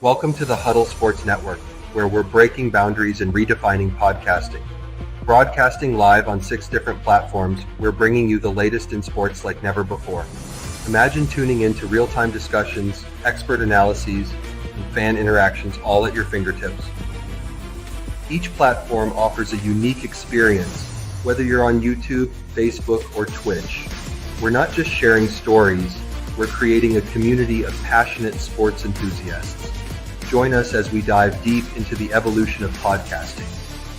Welcome to the Huddle Sports Network, where we're breaking boundaries and redefining podcasting. Broadcasting live on 6 different platforms, we're bringing you the latest in sports like never before. Imagine tuning in to real-time discussions, expert analyses, and fan interactions all at your fingertips. Each platform offers a unique experience, whether you're on YouTube, Facebook, or Twitch. We're not just sharing stories, we're creating a community of passionate sports enthusiasts. Join us as we dive deep into the evolution of podcasting,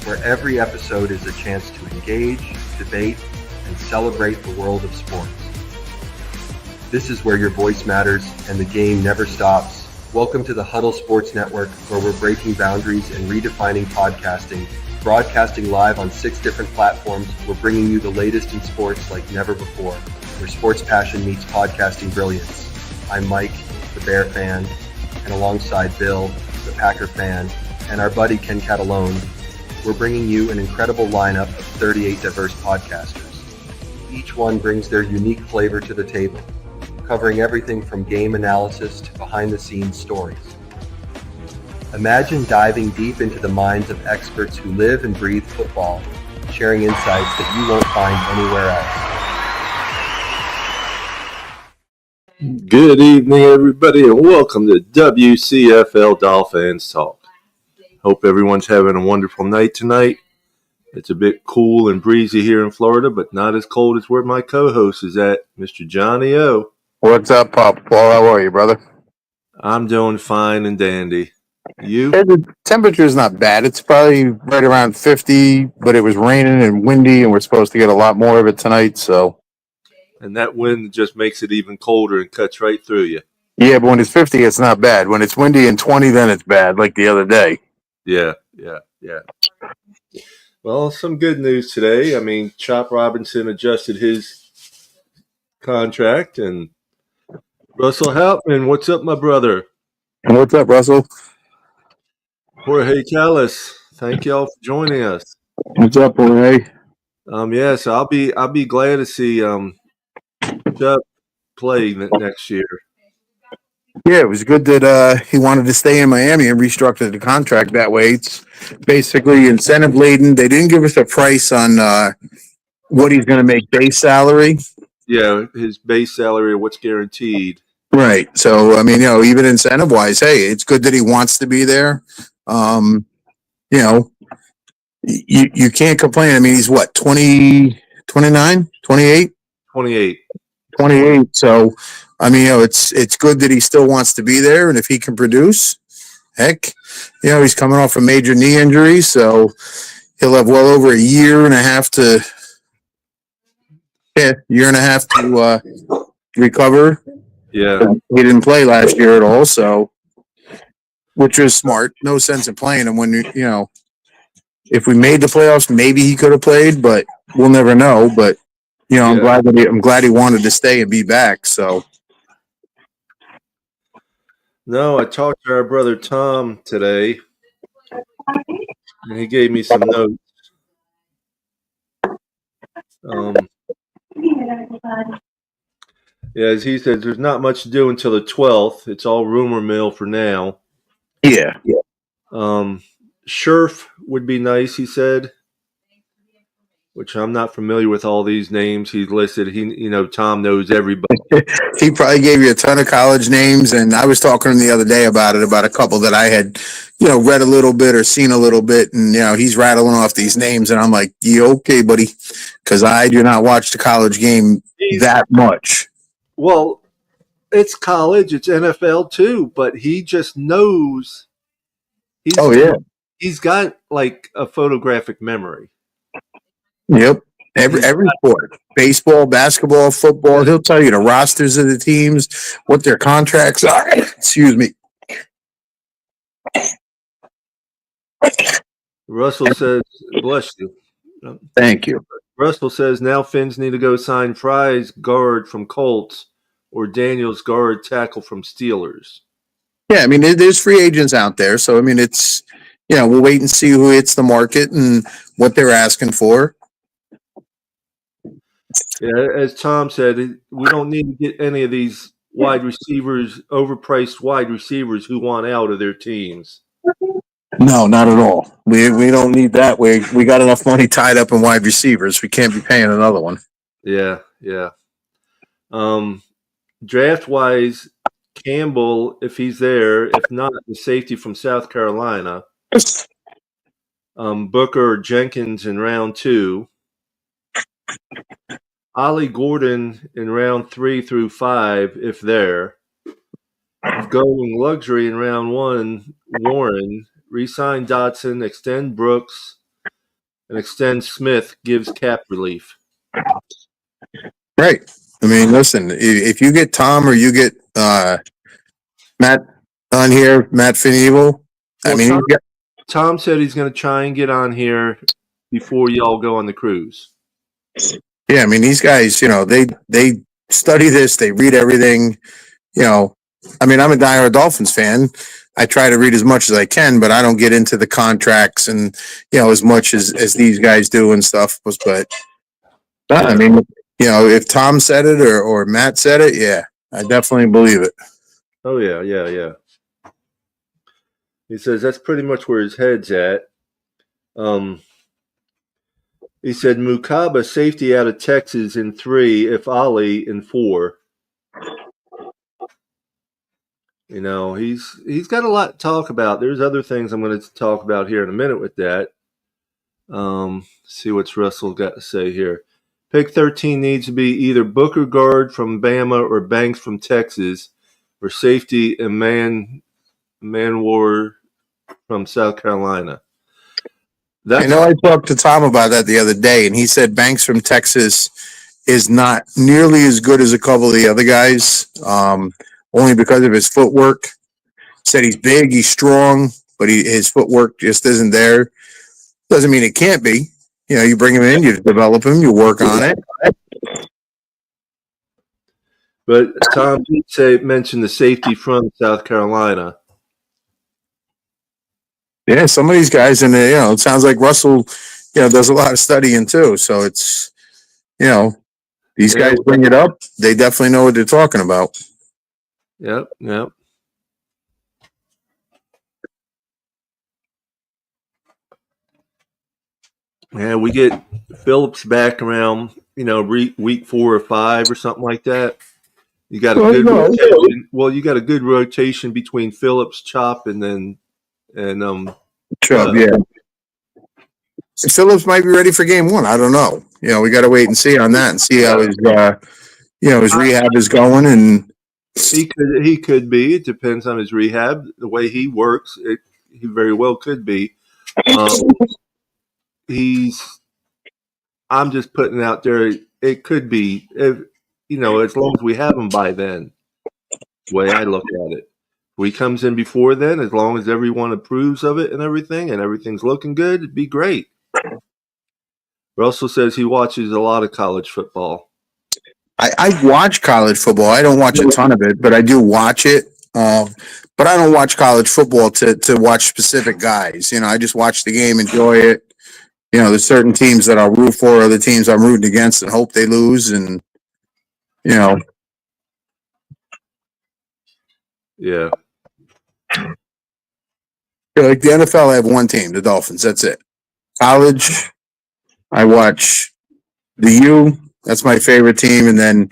where every episode is a chance to engage, debate, and celebrate the world of sports. This is where your voice matters and the game never stops. Welcome to the Huddle Sports Network, where we're breaking boundaries and redefining podcasting. Broadcasting live on 6 different platforms, we're bringing you the latest in sports like never before, where sports passion meets podcasting brilliance. I'm Mike, the Bear fan, and alongside Bill, the Packer fan, and our buddy Ken Catalone, we're bringing you an incredible lineup of 38 diverse podcasters. Each one brings their unique flavor to the table, covering everything from game analysis to behind-the-scenes stories. Imagine diving deep into the minds of experts who live and breathe football, sharing insights that you won't find anywhere else. Good evening, everybody, and welcome to WCFL DolFans Talk. Hope everyone's having a wonderful night tonight. It's a bit cool and breezy here in Florida, but not as cold as where my co-host is at, Mr. Johnny O. What's up, Pop? Paul, how are you, brother? I'm doing fine and dandy. You? Hey, the temperature's not bad. It's probably right around 50, but it was raining and windy, and we're supposed to get a lot more of it tonight, so... And that wind just makes it even colder and cuts right through you. Yeah, but when it's 50, it's not bad. When it's windy and 20, then it's bad, like the other day. Yeah. Well, some good news today. I mean, Chop Robinson adjusted his contract, and Russell Hauptman, what's up, my brother? What's up, Russell? Jorge Callis, thank y'all for joining us. What's up, Jorge? So I'll be glad to see Chuck play next year. Yeah, it was good that he wanted to stay in Miami and restructured the contract that way. It's basically incentive laden. They didn't give us a price on what he's going to make base salary. Yeah, his base salary or what's guaranteed. Right. So, I mean, even incentive wise, hey, it's good that he wants to be there. You can't complain. I mean, he's what, 20, 29, 28? 28. 28. So, I mean, it's good that he still wants to be there. And if he can produce, heck, he's coming off a major knee injury. So he'll have well over a year and a half to recover. Yeah. He didn't play last year at all. So, which was smart. No sense in playing him when, if we made the playoffs, maybe he could have played, but we'll never know. But, I'm glad he wanted to stay and be back. So. No, I talked to our brother Tom today, and he gave me some notes. As he said, there's not much to do until the 12th. It's all rumor mill for now. Yeah. Scherf would be nice, he said, which I'm not familiar with all these names he's listed. Tom knows everybody. He probably gave you a ton of college names, and I was talking to him the other day about a couple that I had, read a little bit or seen a little bit, and, he's rattling off these names, and I'm like, yeah, okay, buddy, because I do not watch the college game that much. Well, it's college, it's NFL too, but he just knows. He's got like a photographic memory. Yep. Every sport, baseball, basketball, football, he'll tell you the rosters of the teams, what their contracts are. Excuse me. Russell says, bless you. Thank you. Russell says now Finns need to go sign Fry's guard from Colts or Daniels guard tackle from Steelers. Yeah, I mean, there's free agents out there. So, I mean, it's, we'll wait and see who hits the market and what they're asking for. Yeah, as Tom said, we don't need to get any of these overpriced wide receivers who want out of their teams. No, not at all. We don't need that. We got enough money tied up in wide receivers. We can't be paying another one. Yeah, yeah. Draft wise, Campbell, if he's there, if not, the safety from South Carolina. Booker or Jenkins in round 2. Ollie Gordon in round 3 through 5, if there. Going luxury in round 1, Warren. Resign Dotson, extend Brooks, and extend Smith gives cap relief. Right. I mean, listen, if you get Tom or you get Matt on here, Matt Finevel, I mean, Tom said he's going to try and get on here before y'all go on the cruise. Yeah, I mean, these guys, they study this, they read everything, I mean, I'm a diehard Dolphins fan. I try to read as much as I can, but I don't get into the contracts and, as much as these guys do and stuff. But I mean, if Tom said it or Matt said it, yeah, I definitely believe it. Oh, yeah. He says that's pretty much where his head's at. He said Mukaba safety out of Texas in 3, if Ollie in 4. He's got a lot to talk about. There's other things I'm going to talk about here in a minute with that. See what's Russell got to say here. Pick 13 needs to be either Booker guard from Bama or Banks from Texas, or safety and Manwar from South Carolina. I talked to Tom about that the other day, and he said Banks from Texas is not nearly as good as a couple of the other guys, only because of his footwork. Said he's big, he's strong, but his footwork just isn't there. Doesn't mean it can't be. You bring him in, you develop him, you work on it. But Tom did mention the safety from South Carolina. Yeah, some of these guys, and it sounds like Russell, does a lot of studying too. So it's, these guys bring it up. They definitely know what they're talking about. Yep. Yeah, we get Phillips back around, week 4 or 5 or something like that. You got a good rotation. Well, you got a good rotation between Phillips, Chop, and Chop. Yeah. Phillips might be ready for game 1. I don't know. We got to wait and see on that and see how his rehab is going. And he could be. It depends on his rehab. The way he works, he very well could be. I'm just putting out there. It could be, as long as we have him by then. The way I look at it, if he comes in before then, as long as everyone approves of it and everything's looking good, it'd be great. Russell says he watches a lot of college football. I watch college football. I don't watch a ton of it, but I do watch it. But I don't watch college football to watch specific guys. I just watch the game, enjoy it. There's certain teams that I'll root for, other teams I'm rooting against and hope they lose. And, Yeah. Like the NFL, I have one team, the Dolphins. That's it. College, I watch the U. That's my favorite team. And then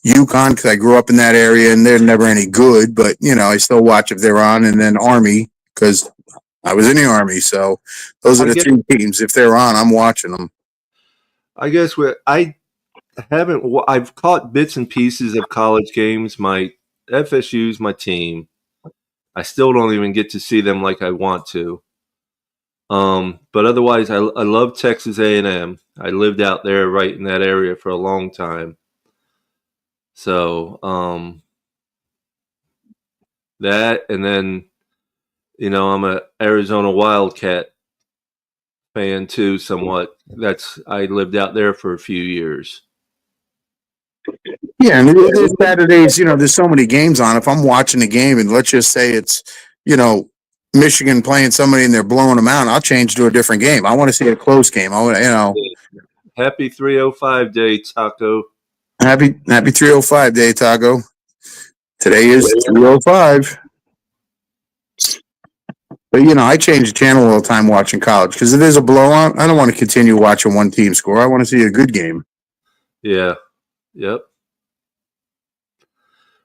UConn, because I grew up in that area and they're never any good. But, I still watch if they're on. And then Army, because I was in the Army. So those are the 2 teams. If they're on, I'm watching them. I guess I've caught bits and pieces of college games. My FSU's my team. I still don't even get to see them like I want to. But otherwise, I love Texas A&M. I lived out there right in that area for a long time. So that, and then, I'm a Arizona Wildcat fan too, somewhat. I lived out there for a few years. Yeah, and there's Saturdays, there's so many games on. If I'm watching a game and let's just say it's, Michigan playing somebody and they're blowing them out, I'll change to a different game. I want to see a close game. I want to, Happy 305 day, Taco. Happy 305 day, Taco. Today is 3:05. But, I change the channel all the time watching college because if there's a blowout, I don't want to continue watching one team score. I want to see a good game. Yeah. Yep.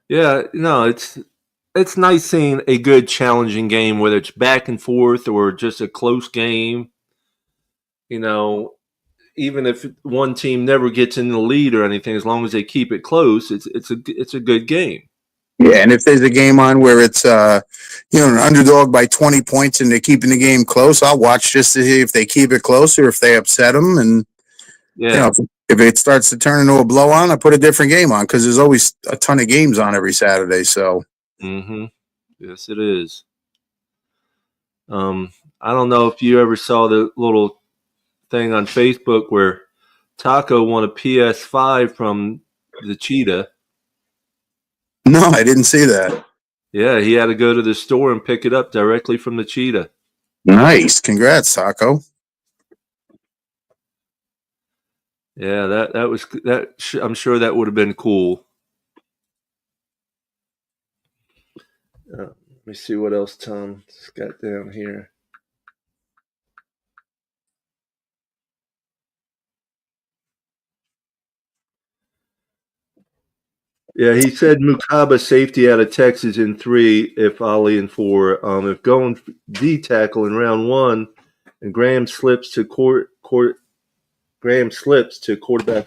Yeah. No, it's nice seeing a good, challenging game, whether it's back and forth or just a close game. Even if one team never gets in the lead or anything, as long as they keep it close, it's a good game. Yeah, and if there's a game on where it's an underdog by 20 points and they're keeping the game close, I'll watch just to see if they keep it close or if they upset them. And if it starts to turn into a blowout, I put a different game on because there's always a ton of games on every Saturday. So, yes, it is. I don't know if you ever saw the little thing on Facebook where Taco won a PS5 from the Cheetah. No, I didn't see that. Yeah, he had to go to the store and pick it up directly from the Cheetah. Nice. Congrats, Taco. Yeah, that was that. I'm sure that would have been cool. Let me see what else Tom's got down here. Yeah, he said Mukaba safety out of Texas in 3, if Ali in 4. If going D tackle in round 1, and Graham slips to quarterback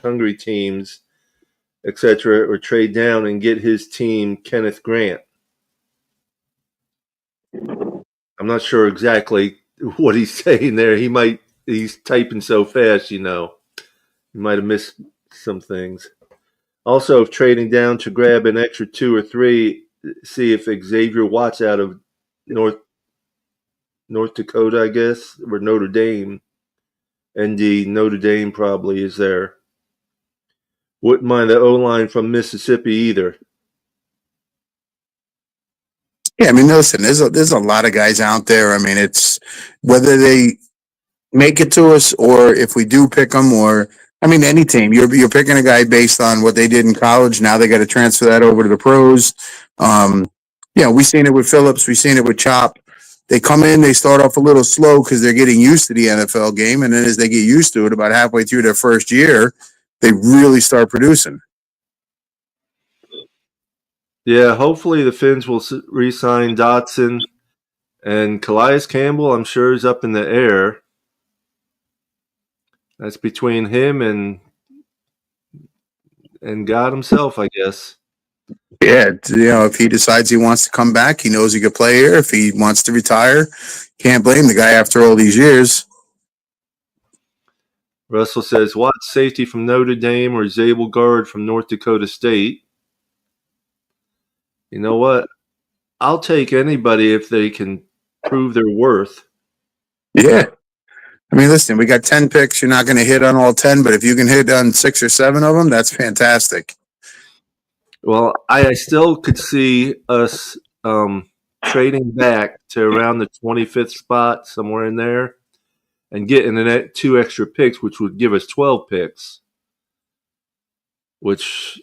hungry teams, etc., or trade down and get his team Kenneth Grant. I'm not sure exactly what he's saying there. He's typing so fast, He might have missed some things. Also, if trading down to grab an extra 2 or 3, see if Xavier Watts out of North Dakota, I guess, or Notre Dame. ND, Notre Dame probably is there. Wouldn't mind the O-line from Mississippi either. Yeah, I mean, listen, there's a lot of guys out there. I mean, it's whether they make it to us or if we do pick them, or I mean, any team. You're picking a guy based on what they did in college. Now they got to transfer that over to the pros. We've seen it with Phillips. We've seen it with Chop. They come in, they start off a little slow because they're getting used to the NFL game, and then as they get used to it, about halfway through their first year, they really start producing. Yeah, hopefully the Finns will re-sign Dotson, and Calais Campbell, I'm sure, is up in the air. That's between him and God himself, I guess. Yeah, if he decides he wants to come back, he knows he could play here. If he wants to retire, can't blame the guy after all these years. Russell says, Watts safety from Notre Dame or Zabel guard from North Dakota State. You know what? I'll take anybody if they can prove their worth. Yeah. I mean, listen, we got 10 picks. You're not going to hit on all 10, but if you can hit on 6 or 7 of them, that's fantastic. Well, I still could see us trading back to around the 25th spot, somewhere in there, and getting 2 extra picks, which would give us 12 picks, which,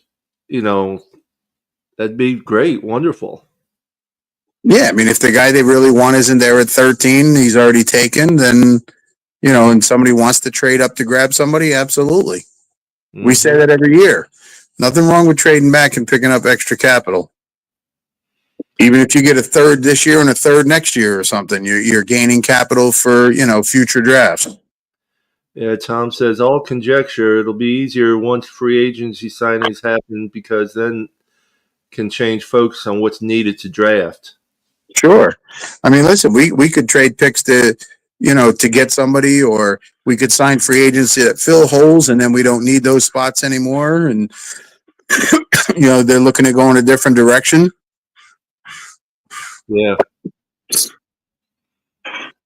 that'd be great, wonderful. Yeah, I mean, if the guy they really want isn't there at 13, he's already taken, then, and somebody wants to trade up to grab somebody, absolutely. Mm-hmm. We say that every year. Nothing wrong with trading back and picking up extra capital. Even if you get a third this year and a third next year or something, you're gaining capital for, future drafts. Yeah, Tom says, all conjecture. It'll be easier once free agency signings happen because then can change focus on what's needed to draft. Sure. I mean, listen, we could trade picks to get somebody, or we could sign free agency that fill holes and then we don't need those spots anymore. And, they're looking at going a different direction. Yeah.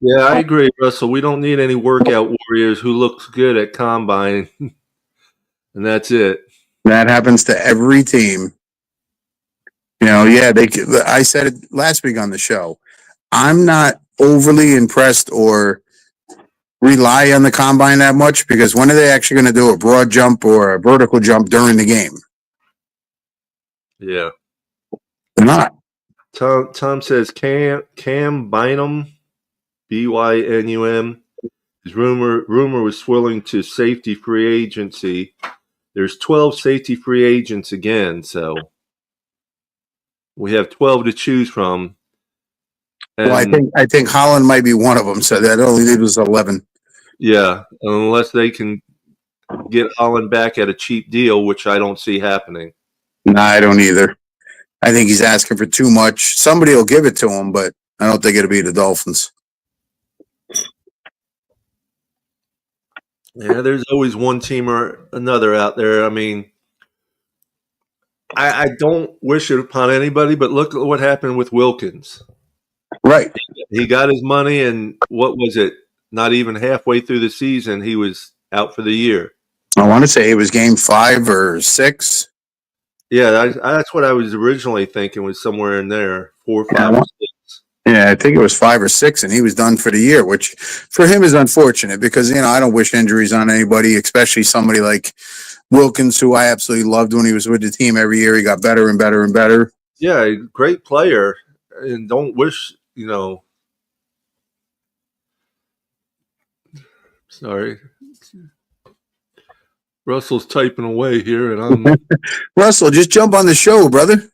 Yeah, I agree, Russell. We don't need any workout warriors who looks good at combine, and that's it. That happens to every team. I said it last week on the show. I'm not overly impressed or rely on the combine that much because when are they actually going to do a broad jump or a vertical jump during the game? Yeah. They're not. Tom says Cam Bynum, Bynum. His rumor was swirling to safety free agency. There's 12 safety free agents again, so we have 12 to choose from. And Well, I think Holland might be one of them, so that only leaves 11. yeah, unless they can get Holland back at a cheap deal, which I don't see happening. No, I don't either. I think he's asking for too much. Somebody will give it to him, but I don't think it'll be the Dolphins. Yeah, there's always one team or another out there. I mean, I don't wish it upon anybody, but look at what happened with Wilkins. Right. He got his money, and what was it? Not even halfway through the season, he was out for the year. I want to say it was game 5 or 6. Yeah, that's what I was originally thinking, was somewhere in there, 4 or 5 or 6. Yeah, I think it was 5 or 6, and he was done for the year, which for him is unfortunate because, I don't wish injuries on anybody, especially somebody like Wilkins, who I absolutely loved when he was with the team every year. He got better and better and better. Yeah, great player, and don't wish, sorry. Russell's typing away here, and I'm Russell, just jump on the show, brother.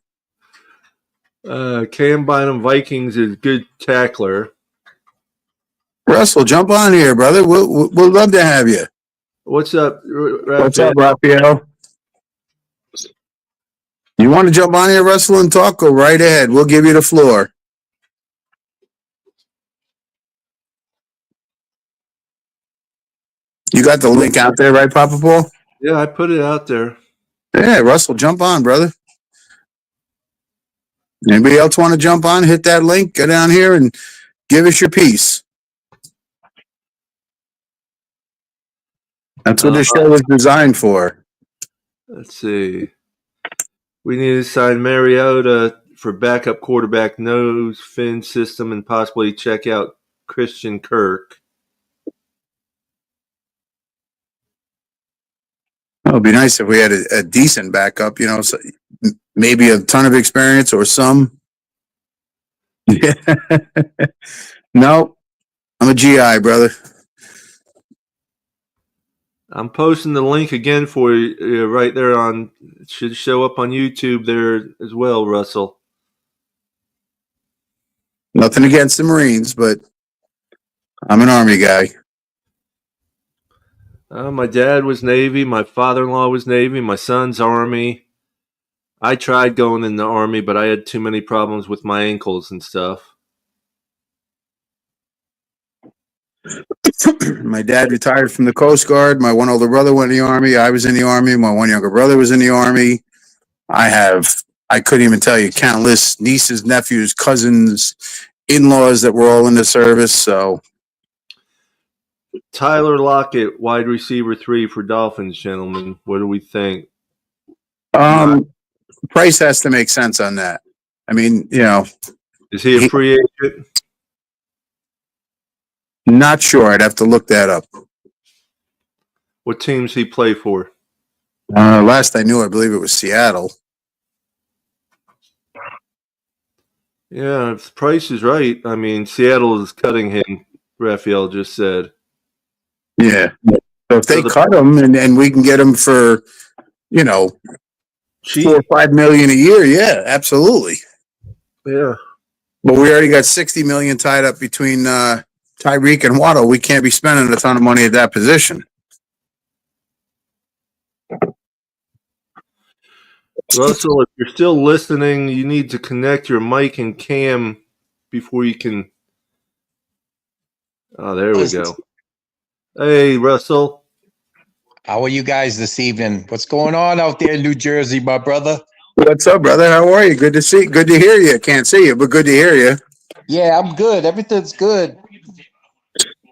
Cam Bynum Vikings is a good tackler. Russell, jump on here, brother. We'll love to have you. What's up, Raphael? What's up, Raphael? You want to jump on here, Russell, and talk? Go right ahead. We'll give you the floor. You got the link out there, right, Papa Paul? Yeah, I put it out there. Yeah, Russell, jump on, brother. Anybody else want to jump on? Hit that link, go down here, and give us your piece. That's what this show was designed for. Let's see. We need to sign Mariota for backup quarterback, nose fin system, and possibly check out Christian Kirk. It would be nice if we had a decent backup, so maybe a ton of experience or some. Yeah. No, I'm a GI, brother. I'm posting the link again for you right there on. It should show up on YouTube there as well, Russell. Nothing against the Marines, but I'm an Army guy. My dad was Navy. My father-in-law was Navy. My son's Army. I tried going in the Army, but I had too many problems with my ankles and stuff. My dad retired from the Coast Guard. My one older brother went in the Army. I was in the Army. My one younger brother was in the Army. I couldn't even tell you, countless nieces, nephews, cousins, in-laws that were all in the service. So, Tyler Lockett, wide receiver 3 for Dolphins, gentlemen. What do we think? Price has to make sense on that. I mean, Is he a free agent? Not sure. I'd have to look that up. What teams he play for? Last I knew, I believe it was Seattle. Yeah, if the price is right, I mean, Seattle is cutting him, Raphael just said. Yeah. So if they cut him and we can get him for, cheap. $4 or $5 million a year, yeah, absolutely. Yeah. But we already got $60 million tied up between Tyreek and Waddle. We can't be spending a ton of money at that position. Russell, if you're still listening, you need to connect your mic and cam before you can. Oh, there we go. Hey, Russell. How are you guys this evening? What's going on out there in New Jersey, my brother? What's up, brother? How are you? Good to hear you. Can't see you, but good to hear you. Yeah, I'm good. Everything's good.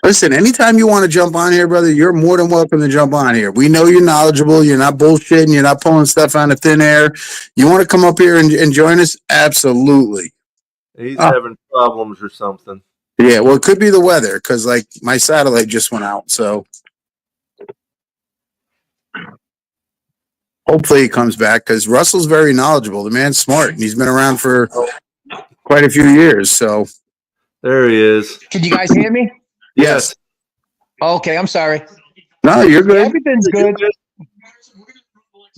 Listen, anytime you want to jump on here, brother, you're more than welcome to jump on here. We know you're knowledgeable. You're not bullshitting. You're not pulling stuff out of thin air. You want to come up here and join us? Absolutely. He's having problems or something. Yeah, well, it could be the weather because, my satellite just went out. So Hopefully he comes back because Russell's very knowledgeable. The man's smart and he's been around for quite a few years. So There he is. Can you guys hear me? yes. Okay, I'm sorry. No, you're Yeah, good. everything's good.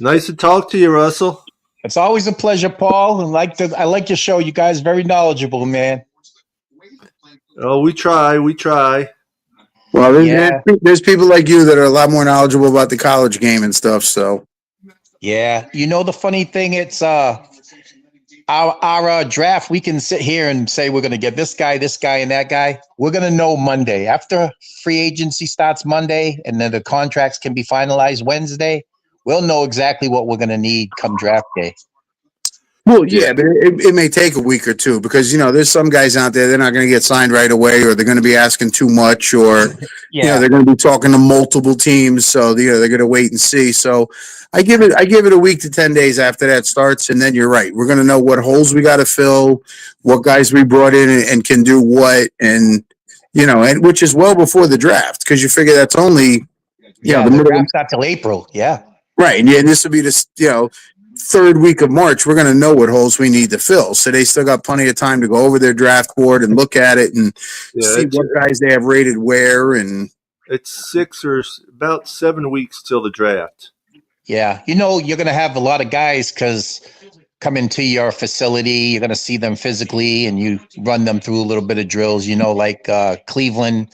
Nice to talk to you, Russell. It's always a pleasure, Paul. I like your show. You guys very knowledgeable, man. Oh, we try. Well, Yeah. there's people like you that are a lot more knowledgeable about the college game and stuff. So Yeah. You know the funny thing, it's our draft, we can sit here and say we're gonna get this guy, and that guy. We're gonna know Monday. After free agency starts Monday and then the contracts can be finalized Wednesday, we'll know exactly what we're gonna need come draft day. well, yeah, but it may take a week or two because there's some guys out there they're not going to get signed right away, or they're going to be asking too much, or they're going to be talking to multiple teams, so they're going to wait and see. So I give it a week to 10 days after that starts, and then you're right. We're going to know what holes we got to fill, what guys we brought in and can do what, and and which is well before the draft because you figure that's only the draft's not till April. Yeah. Right, and this will be this third week of March. We're going to know what holes we need to fill. So they still got plenty of time to go over their draft board and look at it and see what guys they have rated where. And it's about 7 weeks till the draft. Yeah, you're going to have a lot of guys because come into your facility, you're going to see them physically, and you run them through a little bit of drills. Like Cleveland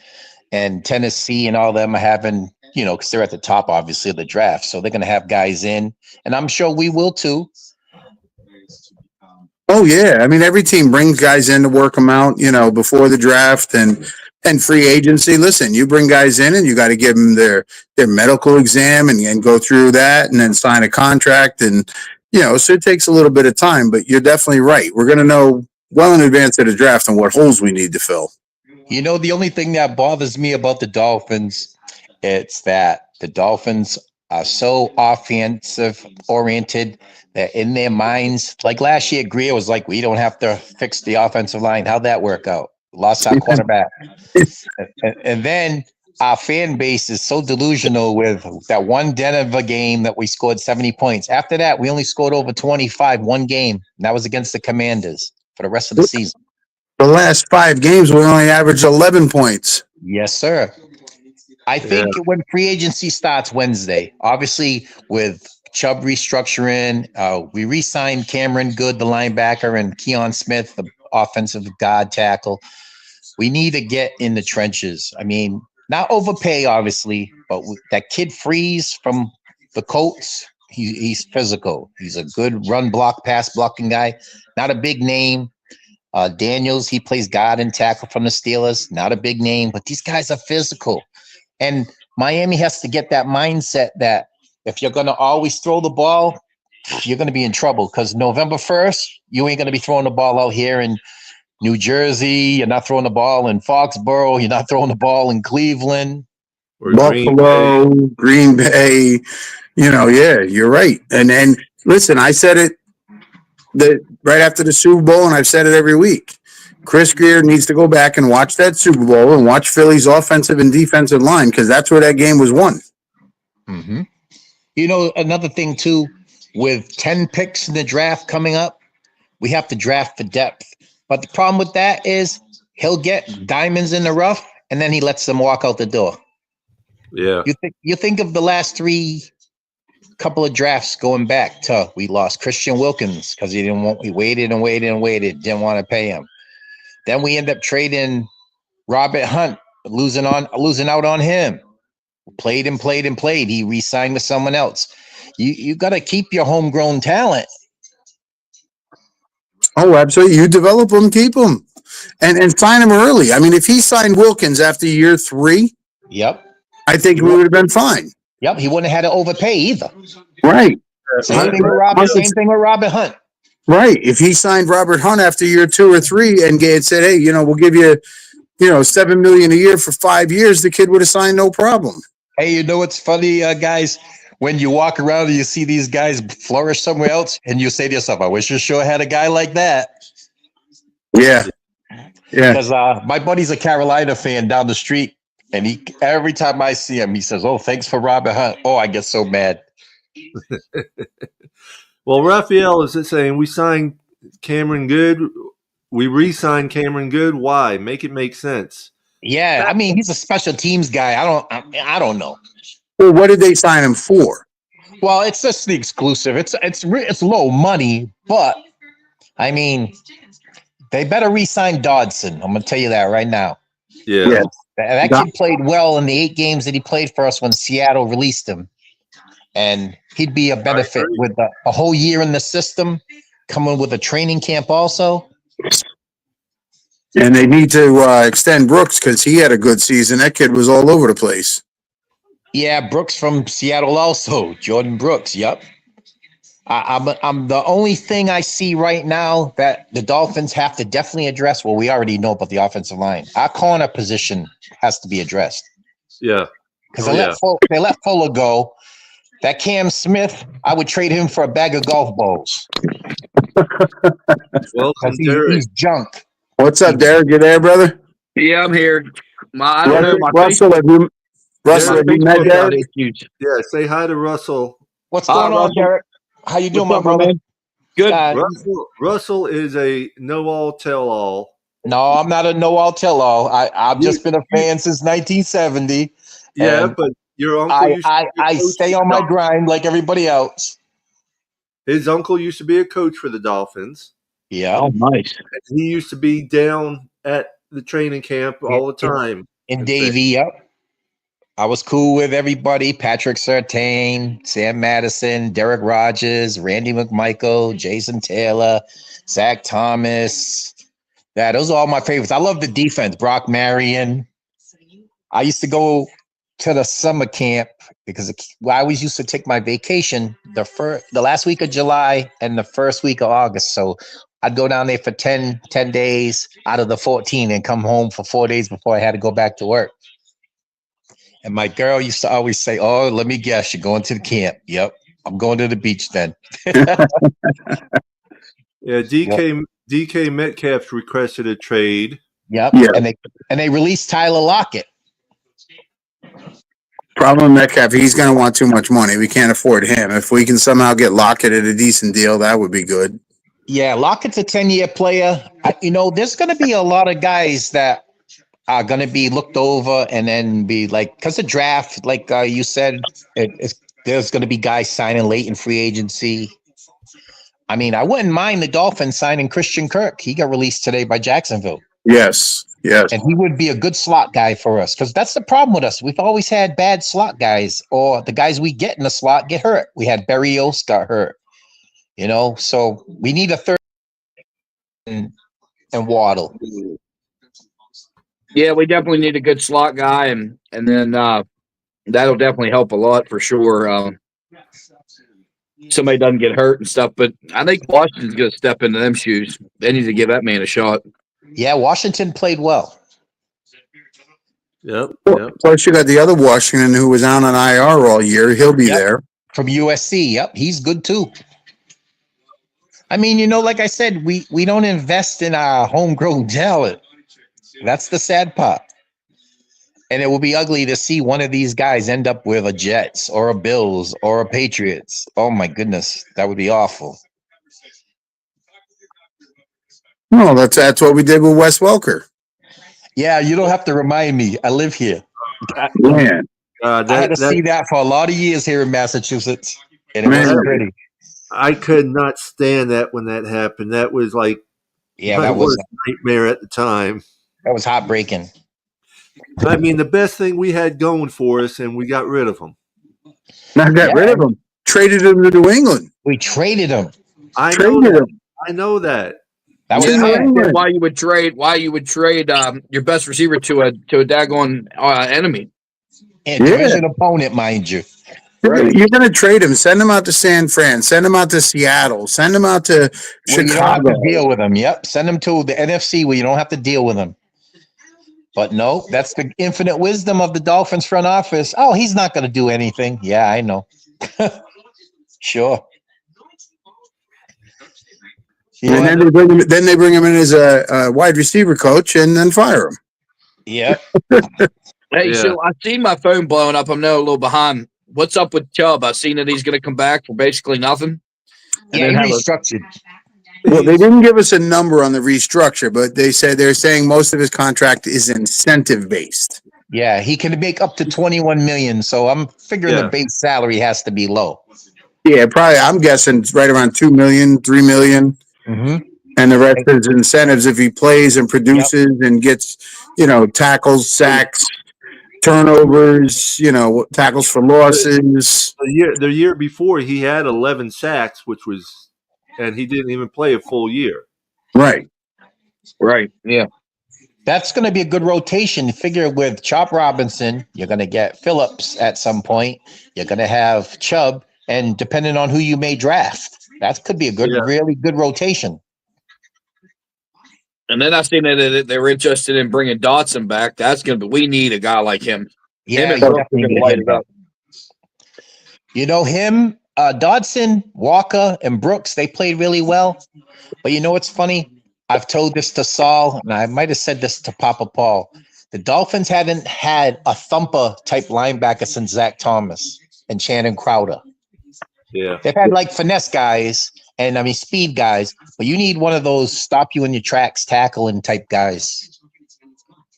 and Tennessee and all them are having. Because they're at the top, obviously, of the draft. So they're going to have guys in, and I'm sure we will too. Oh, yeah. I mean, every team brings guys in to work them out, before the draft and free agency. Listen, you bring guys in and you got to give them their medical exam and go through that and then sign a contract. And, so it takes a little bit of time, but you're definitely right. We're going to know well in advance of the draft and what holes we need to fill. The only thing that bothers me about the Dolphins, it's that the Dolphins are so offensive oriented that in their minds, like last year, Greer was like, we don't have to fix the offensive line. How'd that work out? Lost our quarterback. and then our fan base is so delusional with that one Denver game that we scored 70 points. After that, we only scored over 25 one game. And that was against the Commanders for the rest of the season. The last 5 games, we only averaged 11 points. Yes, sir. I think when free agency starts Wednesday, obviously with Chubb restructuring, we re-signed Cameron Good, the linebacker, and Keon Smith, the offensive guard tackle. We need to get in the trenches. I mean, not overpay, obviously, but that kid Freeze from the Colts, he's physical. He's a good run block, pass blocking guy. Not a big name. Daniels, he plays guard and tackle from the Steelers. Not a big name, but these guys are physical. And Miami has to get that mindset that if you're going to always throw the ball, you're going to be in trouble because November 1st, you ain't going to be throwing the ball out here in New Jersey. You're not throwing the ball in Foxborough. You're not throwing the ball in Cleveland. Or Buffalo, Green Bay. You're right. And listen, I said it right after the Super Bowl, and I've said it every week. Chris Greer needs to go back and watch that Super Bowl and watch Philly's offensive and defensive line because that's where that game was won. Mm-hmm. Another thing, too, with 10 picks in the draft coming up, we have to draft for depth. But the problem with that is he'll get diamonds in the rough, and then he lets them walk out the door. Yeah. You think of the last 3 couple of drafts going back to we lost Christian Wilkins because he waited, didn't want to pay him. Then we end up trading Robert Hunt, losing out on him. Played. He re-signed with someone else. You got to keep your homegrown talent. Oh, absolutely. You develop them, keep them, and sign them early. I mean, if he signed Wilkins after year 3, yep, I think we would have been fine. Yep, he wouldn't have had to overpay either. Right. Same thing with Robert Hunt. Right. If he signed Robert Hunt after year 2 or 3 and said, hey, we'll give you, $7 million a year for 5 years, the kid would have signed no problem. Hey, what's funny, guys? When you walk around and you see these guys flourish somewhere else, and you say to yourself, I wish I sure had a guy like that. Yeah. Yeah. Because my buddy's a Carolina fan down the street, and every time I see him, he says, oh, thanks for Robert Hunt. Oh, I get so mad. Well, Raphael is saying we signed Cameron Good. We re-signed Cameron Good. Why? Make it make sense. Yeah, I mean, he's a special teams guy. I don't know. Well, what did they sign him for? Well, it's just the exclusive. It's low money, but I mean, they better re-sign Dodson. I'm gonna tell you that right now. Yeah. That kid played well in the 8 games that he played for us when Seattle released him, and he'd be a benefit with a whole year in the system, coming with a training camp also. And they need to extend Brooks because he had a good season. That kid was all over the place. Yeah, Brooks from Seattle also. Jordan Brooks. Yep. I'm the only thing I see right now that the Dolphins have to definitely address. Well, we already know about the offensive line. Our corner position has to be addressed. Yeah. Because they let Fuller go. That Cam Smith, I would trade him for a bag of golf balls. Well, he's junk. What's up, Derek? You there, brother? Yeah, I'm here. I don't know. My Russell, have you met Derek? Yeah, say hi to Russell. What's going on, Derek? How you doing, my brother? Good. Russell is a know-all, tell-all. No, I'm not a know-all, tell-all. I've just been a fan since 1970. Yeah, but your uncle I stay on my grind like everybody else. His uncle used to be a coach for the Dolphins. Yeah. Oh, nice. He used to be down at the training camp all the time. In Davie, yep. I was cool with everybody. Patrick Surtain, Sam Madison, Derek Rogers, Randy McMichael, Jason Taylor, Zach Thomas. Yeah, those are all my favorites. I love the defense. Brock Marion. I used to go to the summer camp because I always used to take my vacation the last week of July and the first week of August. So I'd go down there for 10 days out of the 14 and come home for 4 days before I had to go back to work. And my girl used to always say, "Oh, let me guess, you're going to the camp." Yep, I'm going to the beach then. Yeah, DK Metcalf requested a trade. Yep, yeah. and they released Tyler Lockett. Problem Metcalf, he's going to want too much money. We can't afford him. If we can somehow get Lockett at a decent deal, that would be good. Yeah, Lockett's a 10-year player. There's going to be a lot of guys that are going to be looked over and then be like, because the draft, like you said, there's going to be guys signing late in free agency. I mean, I wouldn't mind the Dolphins signing Christian Kirk. He got released today by Jacksonville. Yes. And he would be a good slot guy for us because that's the problem with us. We've always had bad slot guys, or the guys we get in the slot get hurt. We had Berrios got hurt, so we need a third and Waddle. Yeah, we definitely need a good slot guy, and then that'll definitely help a lot for sure. Somebody doesn't get hurt and stuff, but I think Washington's going to step into them shoes. They need to give that man a shot. Yeah, Washington played well. Yep. Plus, you got the other Washington who was out on IR all year. He'll be there. From USC. Yep, he's good too. I mean, like I said, we don't invest in our homegrown talent. That's the sad part. And it will be ugly to see one of these guys end up with a Jets or a Bills or a Patriots. Oh, my goodness. That would be awful. No, that's what we did with Wes Welker. Yeah, you don't have to remind me. I live here. Man. I had to see that for a lot of years here in Massachusetts. And it wasn't pretty. I could not stand that when that happened. That was like that was a nightmare at the time. That was heartbreaking. I mean, the best thing we had going for us, and we got rid of him. Not got rid of him. Traded him to New England. We traded him. I know that. That was why you would trade your best receiver to a daggone enemy. And division opponent, mind you. Right. You're going to trade him. Send him out to San Fran. Send him out to Seattle. Send him out to Chicago. You don't have to deal with him. Yep. Send him to the NFC where you don't have to deal with him. But no, that's the infinite wisdom of the Dolphins front office. Oh, he's not going to do anything. Yeah, I know. Sure. And then they bring him in as a wide receiver coach and then fire him. Yeah. Hey, so I seen my phone blowing up. I'm now a little behind. what's up with Chubb? I've seen that he's going to come back for basically nothing. Yeah, he restructured. Well, they didn't give us a number on the restructure, but they're saying most of his contract is incentive based. Yeah, he can make up to 21 million. So I'm figuring the base salary has to be low. Yeah, probably. I'm guessing it's right around 2 million, 3 million. Mm-hmm. And the rest is incentives if he plays and produces and gets, tackles, sacks, turnovers, tackles for losses. The year before, he had 11 sacks, and he didn't even play a full year. Right. Yeah. That's going to be a good rotation. Figure with Chop Robinson, you're going to get Phillips at some point. You're going to have Chubb, and depending on who you may draft, that could be a really good rotation. And then I seen that they were interested in bringing Dotson back. That's going to be. We need a guy like him. Yeah, him and light it up. Him, Dodson, Walker, and Brooks. They played really well. But you know what's funny? I've told this to Saul, and I might have said this to Papa Paul. The Dolphins haven't had a thumper type linebacker since Zach Thomas and Shannon Crowder. Yeah, they've had like finesse guys and speed guys, but you need one of those stop you in your tracks, tackling type guys.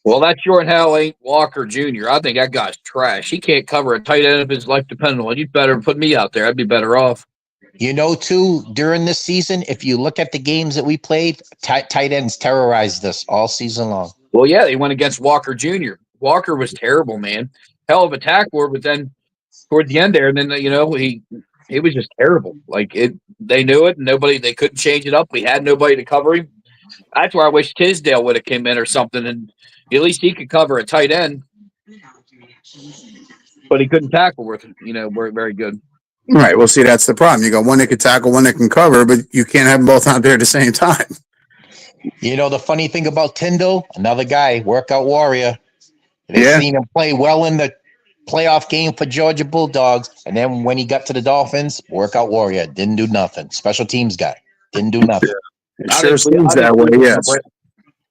Well, that sure hell ain't Walker Jr. I think that guy's trash. He can't cover a tight end if his life depended on it. You'd better put me out there. I'd be better off. Too, during this season, if you look at the games that we played, tight ends terrorized us all season long. Well, yeah, they went against Walker Jr. Walker was terrible, man. Hell of a tackler, but then toward the end there, and then he was just terrible. They knew it, and they couldn't change it up. We had nobody to cover him. That's why I wish Tisdale would have came in or something, and at least he could cover a tight end. But he couldn't tackle very, very good. Right. Well, see, that's the problem. You got one that can tackle, one that can cover, but you can't have them both out there at the same time. The funny thing about Tyndall, another guy, workout warrior. They've seen him play well in the playoff game for Georgia Bulldogs, and then when he got to the Dolphins, workout warrior, didn't do nothing. Special teams guy, didn't do nothing. It sure seems that way, yes.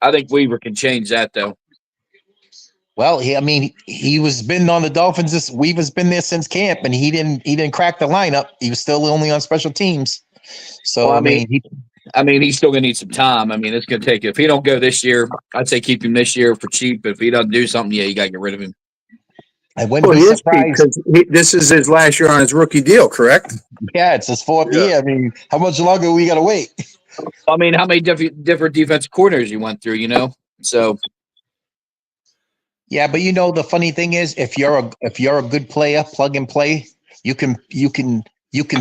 I think Weaver can change that, though. Well, he was been on the Dolphins. Weaver's been there since camp, and he didn't crack the lineup. He was still only on special teams. So well, he's still gonna need some time. It's gonna take. If he don't go this year, I'd say keep him this year for cheap. If he doesn't do something, you gotta get rid of him. I wouldn't be surprised. Because this is his last year on his rookie deal, correct? Yeah, it's his fourth year. How much longer we gotta wait? How many different defensive coordinators you went through? So. Yeah, but the funny thing is, if you're a good player, plug and play, you can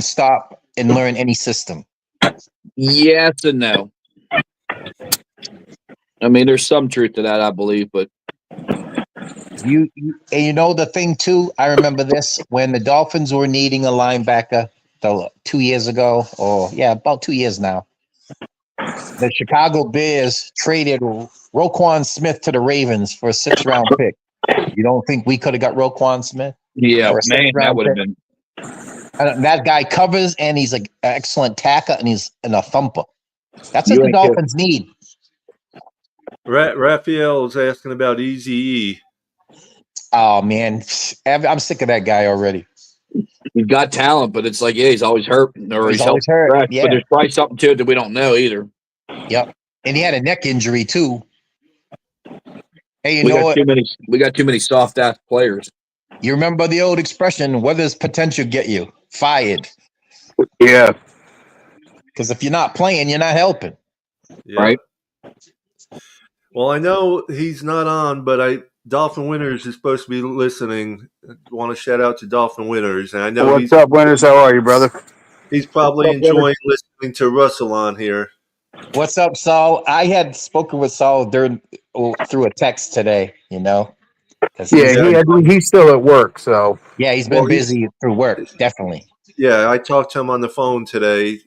stop and learn any system. Yes and no. There's some truth to that, I believe, but the thing too. I remember this when the Dolphins were needing a linebacker 2 years ago, about 2 years now. The Chicago Bears traded Roquan Smith to the Ravens for a 6th-round pick. You don't think we could have got Roquan Smith? Yeah, man, that would have been. That guy covers, and he's an excellent tackler, and he's a thumper. That's what the Dolphins need. Raphael is asking about Eazy-E. Oh, man. I'm sick of that guy already. He's got talent, but it's he's always hurt. Or he's always hurt. Yeah. But there's probably something to it that we don't know either. Yep. And he had a neck injury, too. Hey, we got too many soft-ass players. You remember the old expression, what does potential get you? Fired. Yeah. Because if you're not playing, you're not helping. Yeah. Right? Well, I know he's not on, but Dolphin Winters is supposed to be listening. I want to shout out to Dolphin Winters. And I know what's up, Winters? How are you, brother? He's probably enjoying listening to Russell on here. What's up, Saul? I had spoken with Saul through a text today, Yeah, he's still at work, so. Yeah, he's been busy through work, definitely. Yeah, I talked to him on the phone today.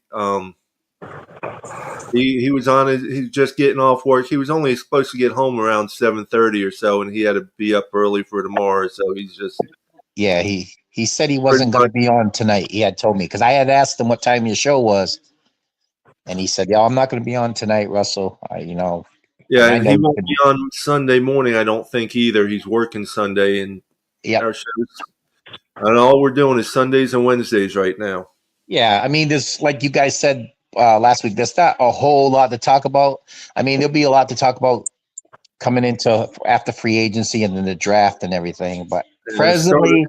He was he's just getting off work. He was only supposed to get home around 7:30 or so, and he had to be up early for tomorrow, so he's just. Yeah, he said he wasn't going to be on tonight. He had told me, because I had asked him what time your show was. And he said, I'm not going to be on tonight, Russell. Yeah, and he won't be on Sunday morning, I don't think, either. He's working Sunday, and our show's And all we're doing is Sundays and Wednesdays right now. Yeah, I mean, there's like you guys said last week. There's not a whole lot to talk about. I mean, there'll be a lot to talk about coming into after free agency and then the draft and everything. But presently,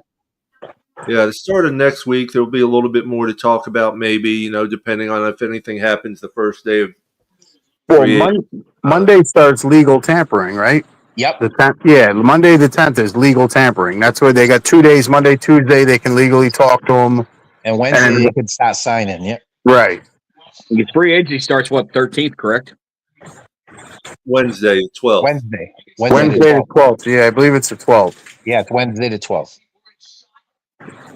the start of next week, there'll be a little bit more to talk about, maybe, depending on if anything happens the first day of Monday starts legal tampering, right? yep. The 10th, yeah, Monday the 10th is legal tampering. That's where they got 2 days, Monday, Tuesday, they can legally talk to them. And Wednesday they could start signing. Yep. Right. Because free agency starts 13th, correct? Wednesday, 12th. Wednesday the 12th. Yeah, I believe it's the 12th. Yeah, it's Wednesday the 12th.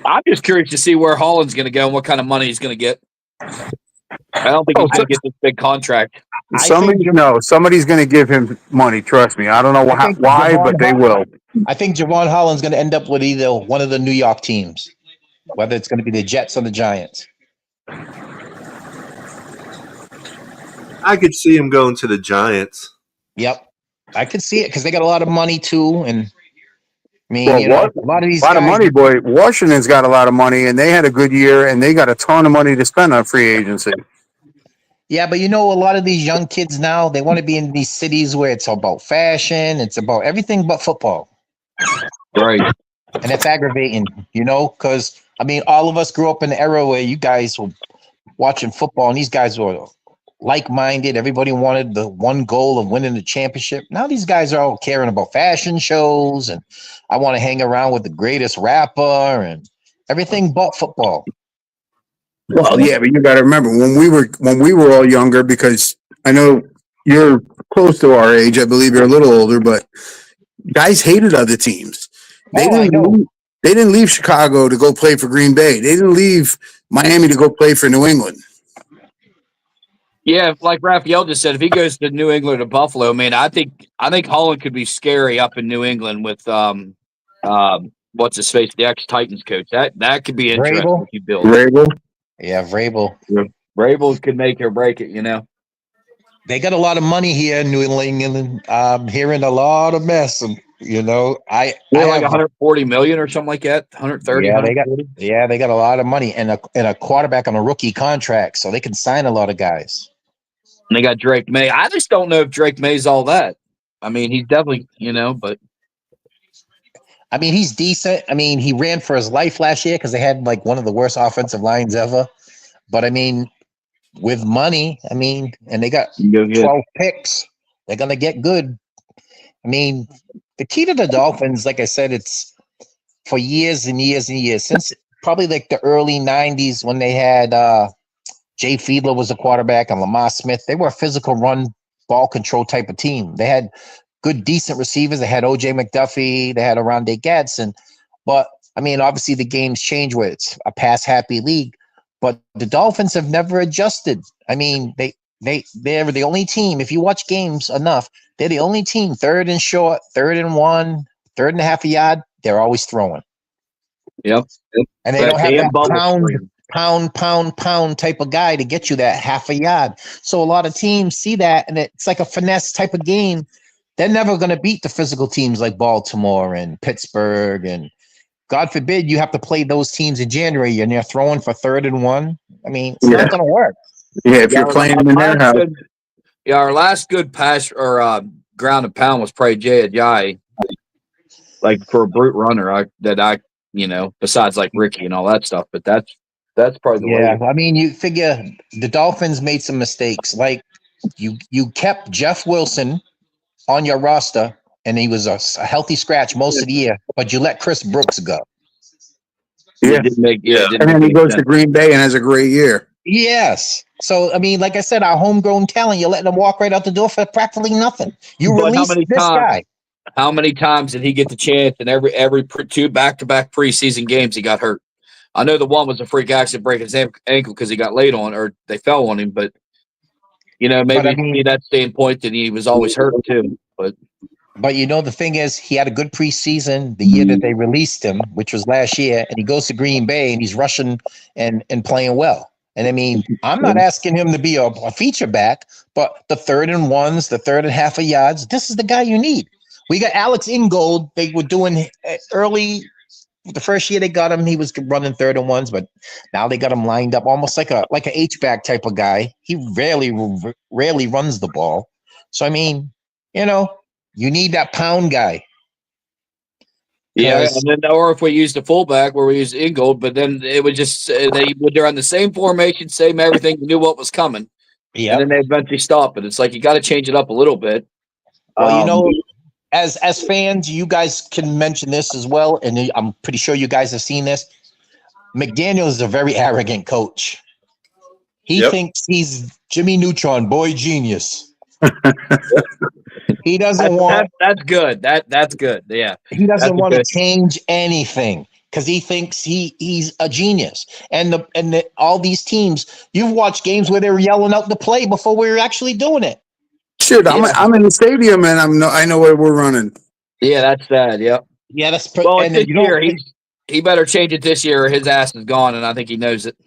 I'm just curious to see where Holland's going to go and what kind of money he's going to get. I don't think he's going to get this big contract. Somebody's going to give him money. Trust me. I don't know why, but they will. I think Javon Holland's going to end up with either one of the New York teams, whether it's going to be the Jets or the Giants. I could see him going to the Giants. Yep, I could see it because they got a lot of money too, and I mean, a lot of these guys, of money, boy. Washington's got a lot of money, and they had a good year, and they got a ton of money to spend on free agency. Yeah, but a lot of these young kids now, they want to be in these cities where it's about fashion, it's about everything but football. Right. And it's aggravating, because I mean, all of us grew up in the era where you guys were watching football, and these guys were like-minded. Everybody wanted the one goal of winning the championship. Now these guys are all caring about fashion shows, and I want to hang around with the greatest rapper and everything but football. Well, yeah, but you got to remember when we were all younger, because I know you're close to our age. I believe you're a little older, but guys hated other teams. They didn't leave Chicago to go play for Green Bay. They didn't leave Miami to go play for New England. Yeah, like Raphael just said, if he goes to New England or Buffalo, man, I think Holland could be scary up in New England with what's his face, the ex-Titans coach. That could be interesting. Vrabel? If you build Vrabel. Yeah, Vrabel. Vrabel could make or break it. They got a lot of money here in New England. I'm hearing a lot of mess. Like 140 million or something like that. 130. Yeah, they got a lot of money and a quarterback on a rookie contract, so they can sign a lot of guys. And they got Drake May. I just don't know if Drake May's all that. I mean, he's definitely, but I mean, he's decent. I mean, he ran for his life last year because they had like one of the worst offensive lines ever. But I mean, with money, and they got 12 picks, they're gonna get good. I mean, the key to the Dolphins, like I said, it's for years and years and years, since probably like the early 90s when they had Jay Fiedler was the quarterback and Lamar Smith. They were a physical run ball control type of team. They had good, decent receivers. They had O.J. McDuffie. They had Oronde Gadsden. But, I mean, obviously the game's changed where it's a pass-happy league. But the Dolphins have never adjusted. I mean, they're the only team, if you watch games enough, they're the only team, 3rd and short, 3rd and 1, 3rd and a half a yard, they're always throwing. Yep. And they don't have that pound type of guy to get you that half a yard. So a lot of teams see that, and it's like a finesse type of game. They're never going to beat the physical teams like Baltimore and Pittsburgh, and God forbid you have to play those teams in January and you're throwing for 3rd and 1. I mean, it's not going to work. Yeah, if you're playing in their house. Our last good pass or ground and pound was probably Jay Ajayi, like for a brute runner. Besides like Ricky and all that stuff, but that's probably the way. Yeah, I mean, you figure the Dolphins made some mistakes. Like you kept Jeff Wilson on your roster, and he was a healthy scratch most of the year, but you let Chris Brooks go. Yeah, and then he goes to Green Bay and has a great year. Yes. So, I mean, like I said, our homegrown talent, you're letting them walk right out the door for practically nothing. You release this guy. How many times did he get the chance in every 2 back-to-back preseason games he got hurt? I know the one was a freak accident, break his ankle because he got laid on or they fell on him, but maybe that standpoint that he was always hurt too. But the thing is, he had a good preseason the year that they released him, which was last year, and he goes to Green Bay and he's rushing and playing well. And I mean, I'm not asking him to be a feature back, but the 3rd and 1s, the 3rd and half a yards, this is the guy you need. We got Alex Ingold. They were doing early the first year they got him, he was running 3rd-and-1s, but now they got him lined up almost like a H-back type of guy. He rarely runs the ball. So I mean, you need that pound guy. Yeah, and then or if we used the fullback where we used Ingold, but then it would just they're on the same formation, same everything. You knew what was coming. Yeah, and then they eventually stop it. It's like you got to change it up a little bit. Well, as fans, you guys can mention this as well, and I'm pretty sure you guys have seen this. McDaniel is a very arrogant coach. He thinks he's Jimmy Neutron, boy genius. He doesn't want. That's good. That's good. Yeah. He doesn't want to change anything because he thinks he's a genius. And all these teams, you've watched games where they were yelling out the play before we were actually doing it. Shit, I'm in the stadium and I know where we're running. Yeah, that's sad. Yep. Yeah, that's well. This year, he better change it this year, or his ass is gone, and I think he knows it.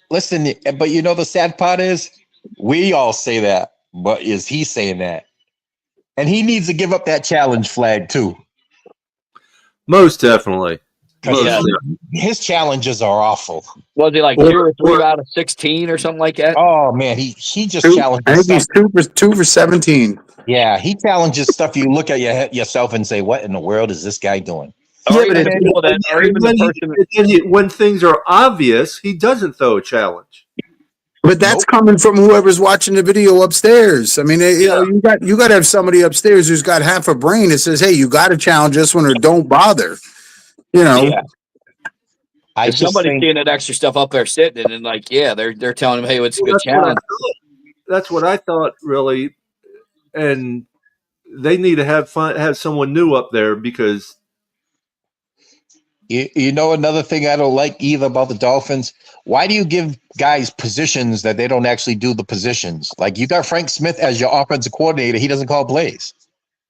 Listen, but the sad part is, we all say that, but is he saying that? And he needs to give up that challenge flag too. Most definitely. His challenges are awful. Was he like 2 or 3 out of 16 or something like that? Oh man, he just challenges. I think he's 2 for 17. Yeah, he challenges stuff. You look at yourself and say, "What in the world is this guy doing?" When things are obvious, he doesn't throw a challenge. But that's coming from whoever's watching the video upstairs. I mean, you got to have somebody upstairs who's got half a brain that says, "Hey, you got to challenge this one or don't bother." Yeah. If somebody's seeing that extra stuff up there sitting, and they're telling him, "Hey, it's a good challenge." That's what I thought, really, and they need to have someone new up there because. Another thing I don't like either about the Dolphins, why do you give guys positions that they don't actually do the positions? Like you got Frank Smith as your offensive coordinator. He doesn't call plays.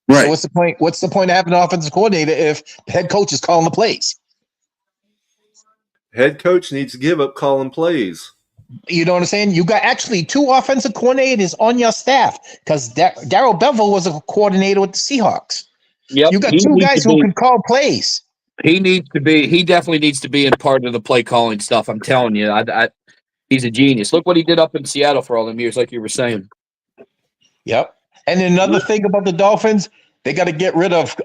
Right. So what's the point? What's the point of having an offensive coordinator if the head coach is calling the plays? Head coach needs to give up calling plays. You know what I'm saying? You got actually 2 offensive coordinators on your staff because Darrell Bevell was a coordinator with the Seahawks. Yep. You got 2 guys who can call plays. He definitely needs to be in part of the play calling stuff. I'm telling you, he's a genius. Look what he did up in Seattle for all them years, like you were saying. Yep. And another thing about the Dolphins, they got to get rid of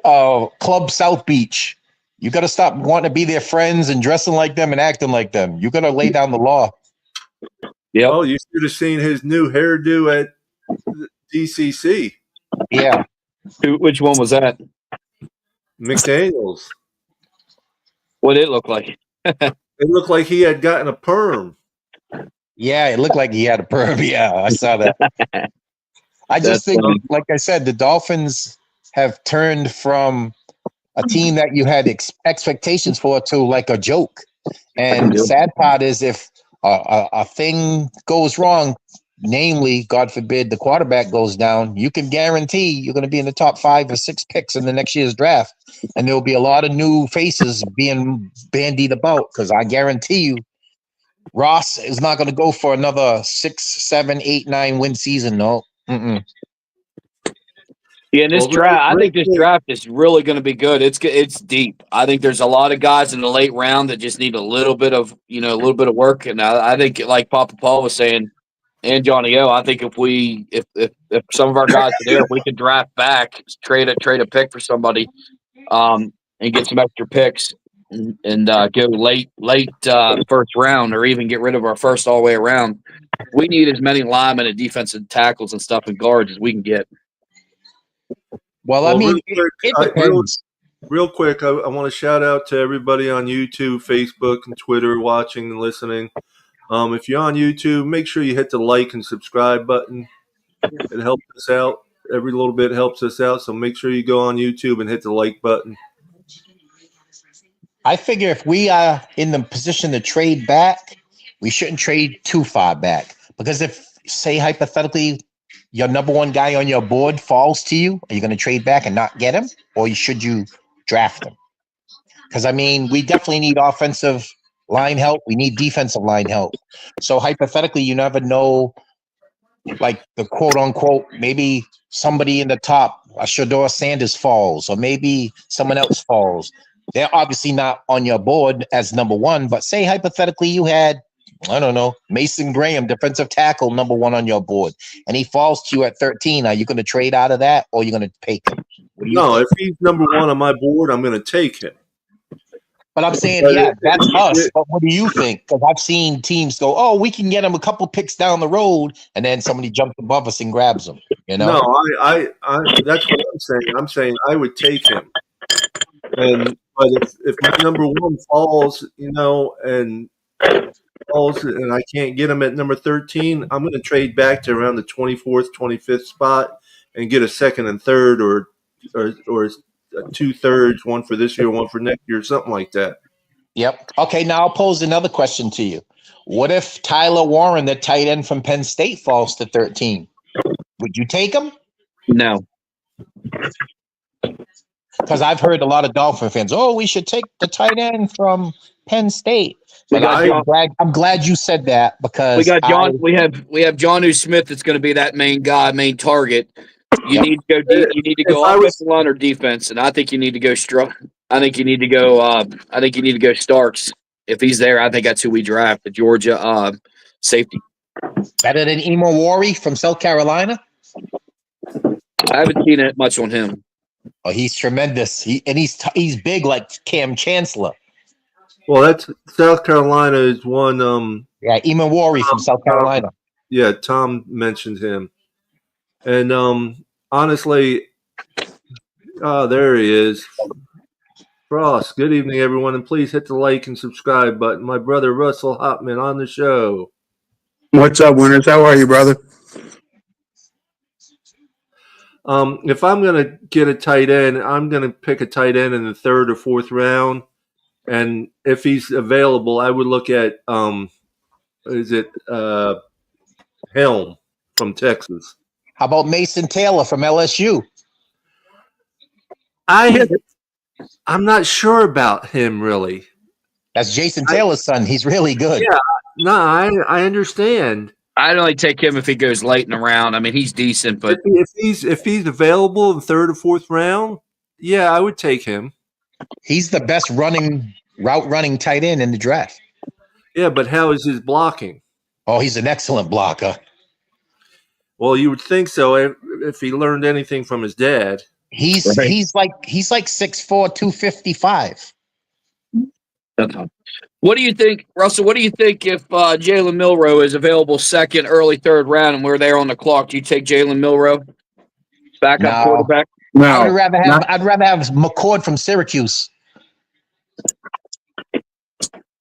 Club South Beach. You got to stop wanting to be their friends and dressing like them and acting like them. You got to lay down the law. Yeah. Oh, you should have seen his new hairdo at DCC. Yeah. Which one was that? McDaniels. What did it look like? It looked like he had gotten a perm. Yeah, it looked like he had a perm. Yeah, I saw that. I just think, like I said, the Dolphins have turned from a team that you had expectations for to like a joke. And the sad part is if a thing goes wrong, namely, God forbid, the quarterback goes down, you can guarantee you're going to be in the top 5 or 6 picks in the next year's draft. And there'll be a lot of new faces being bandied about because I guarantee you Ross is not going to go for another 6, 7, 8, 9 win season. No. Mm-mm. Yeah, and this draft, I think this draft is really going to be good. It's deep. I think there's a lot of guys in the late round that just need a little bit of work. And I think, like Papa Paul was saying, and Johnny O, I think if some of our guys are there, if we can draft back, trade a pick for somebody, and get some extra picks and go late first round, or even get rid of our first all the way around. We need as many linemen and defensive tackles and stuff and guards as we can get. Well, I mean, it depends. Real quick, I want to shout out to everybody on YouTube, Facebook, and Twitter watching and listening. If you're on YouTube, make sure you hit the like and subscribe button. It helps us out. Every little bit helps us out, so make sure you go on YouTube and hit the like button. I figure if we are in the position to trade back, we shouldn't trade too far back. Because if, say, hypothetically, your number 1 guy on your board falls to you, are you going to trade back and not get him? Or should you draft him? Because, I mean, we definitely need offensive line help. We need defensive line help. So, hypothetically, you never know, like the quote-unquote, maybe somebody in the top, Shador Sanders falls, or maybe someone else falls. They're obviously not on your board as number one, but say hypothetically you had, I don't know, Mason Graham, defensive tackle, number one on your board, and he falls to you at 13. Are you going to trade out of that, or are you going to take him? What do you No, think? if he's number one on my board, I'm going to take him. But I'm saying, But yeah, that's us. it- But what do you think? Because I've seen teams go, oh, we can get him a couple picks down the road, and then somebody jumps above us and grabs him. You know? No, I that's what I'm saying. I'm saying I would take him. But if my number one falls, and falls, and I can't get him at number 13, I'm going to trade back to around the 24th, 25th spot and get a second and third, or 2/3, one for this year, one for next year, something like that. Yep. Okay, now I'll pose another question to you. What if Tyler Warren, the tight end from Penn State, falls to 13? Would you take him? No. Because I've heard a lot of Dolphin fans, oh, we should take the tight end from Penn State. But I'm glad you said that, because we got John. We have John Smith that's going to be that main guy, main target. You need to go deep. You need to go offensive line or defense, and I think you need to go strong. I think you need to go. I think you need to go Starks if he's there. I think that's who we draft, the Georgia safety. Better than Emo Wari from South Carolina. I haven't seen it much on him. Oh, he's tremendous. He's big like Cam Chancellor. Well, that's South Carolina is one. Yeah, Eamon Wari from South Carolina. Yeah, Tom mentioned him, and honestly, there he is. Frost. Good evening, everyone, and please hit the like and subscribe button. My brother Russell Hopman on the show. What's up, winners? How are you, brother? If I'm going to get a tight end, I'm going to pick a tight end in the 3rd or 4th round. And if he's available, I would look at, Helm from Texas. How about Mason Taylor from LSU? I'm not sure about him, really. That's Jason Taylor's son. He's really good. Yeah, no, I understand. I'd only take him if he goes late in the round. I mean, he's decent, but if he's available in the 3rd or 4th round, yeah, I would take him. He's the best route running tight end in the draft. Yeah, but how is his blocking? Oh, he's an excellent blocker. Well, you would think so if he learned anything from his dad. He's like 6'4", 255. What do you think, Russell? What do you think if Jalen Milroe is available 2nd, early 3rd round, and we're there on the clock? Do you take Jalen Milroe, backup quarterback? No, I'd rather have McCord from Syracuse.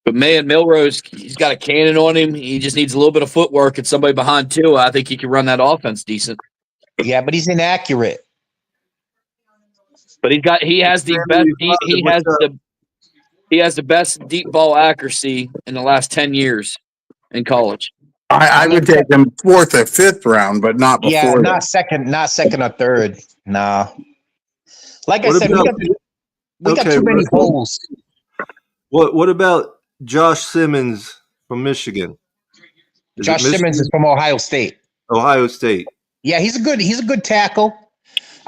But man, he's got a cannon on him. He just needs a little bit of footwork and somebody behind Tua. I think he can run that offense decent. Yeah, but he's inaccurate. But he has the best. He has the best deep ball accuracy in the last 10 years in college. I would take him 4th or 5th round, but not before. Yeah, not second or 3rd. Nah. Like I said, we got too many holes. What about Josh Simmons from Michigan? Josh Simmons is from Ohio State. Ohio State. Yeah, he's a good tackle.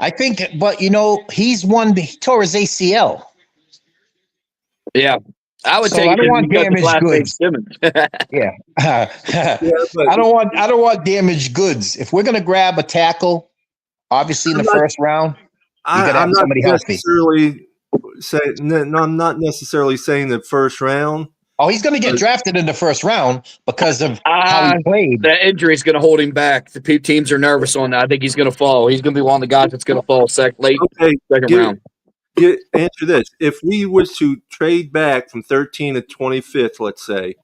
I think, but he tore his ACL. Yeah, I would take. I don't want damaged goods. Yeah, I don't want damaged goods. If we're gonna grab a tackle, obviously in the 1st round, you gotta have somebody healthy. I'm not necessarily saying the 1st round. Oh, he's going to get drafted in the 1st round because of how he played. That injury is going to hold him back. The teams are nervous on that. I think he's going to fall. He's going to be one of the guys that's going to fall late 2nd round. Answer this. If we was to trade back from 13 to 25th, let's say,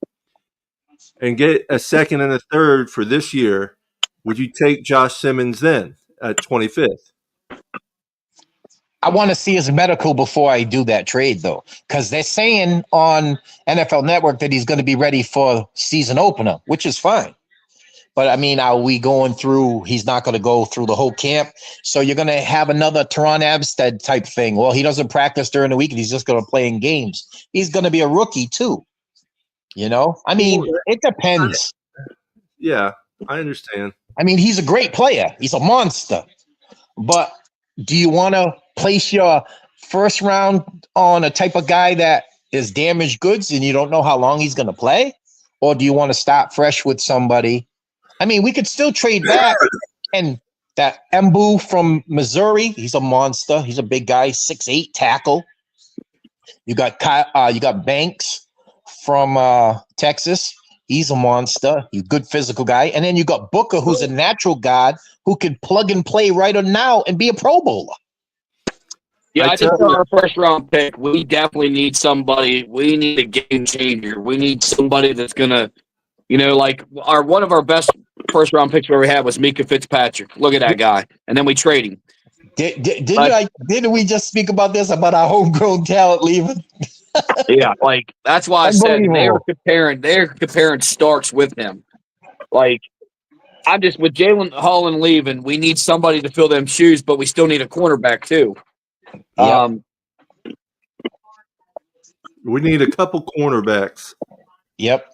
and get a 2nd and a 3rd for this year, would you take Josh Simmons then at 25th? I want to see his medical before I do that trade, though, because they're saying on NFL Network that he's going to be ready for season opener, which is fine. But, I mean, are we going through – he's not going to go through the whole camp. So you're going to have another Teron Abstead type thing. Well, he doesn't practice during the week and he's just going to play in games. He's going to be a rookie too, I mean, it depends. Yeah, I understand. I mean, he's a great player. He's a monster. But do you want to place your first round on a type of guy that is damaged goods and you don't know how long he's going to play? Or do you want to start fresh with somebody? I mean, we could still trade back. And that Mbu from Missouri, he's a monster. He's a big guy, 6'8" tackle. You got Banks from Texas. He's a monster. He's a good physical guy. And then you got Booker, who's a natural guard who can plug and play right on now and be a Pro Bowler. Yeah, I think for our first round pick, we definitely need somebody. We need a game changer. We need somebody that's gonna, like one of our best first round picks we ever had was Mika Fitzpatrick. Look at that guy, and then we trade him. Didn't we just speak about this about our homegrown talent leaving? Yeah, like that's why I said they're comparing Starks with him. Like I'm just with Jalen Holland leaving, we need somebody to fill them shoes, but we still need a cornerback too. Yep. We need a couple cornerbacks. Yep.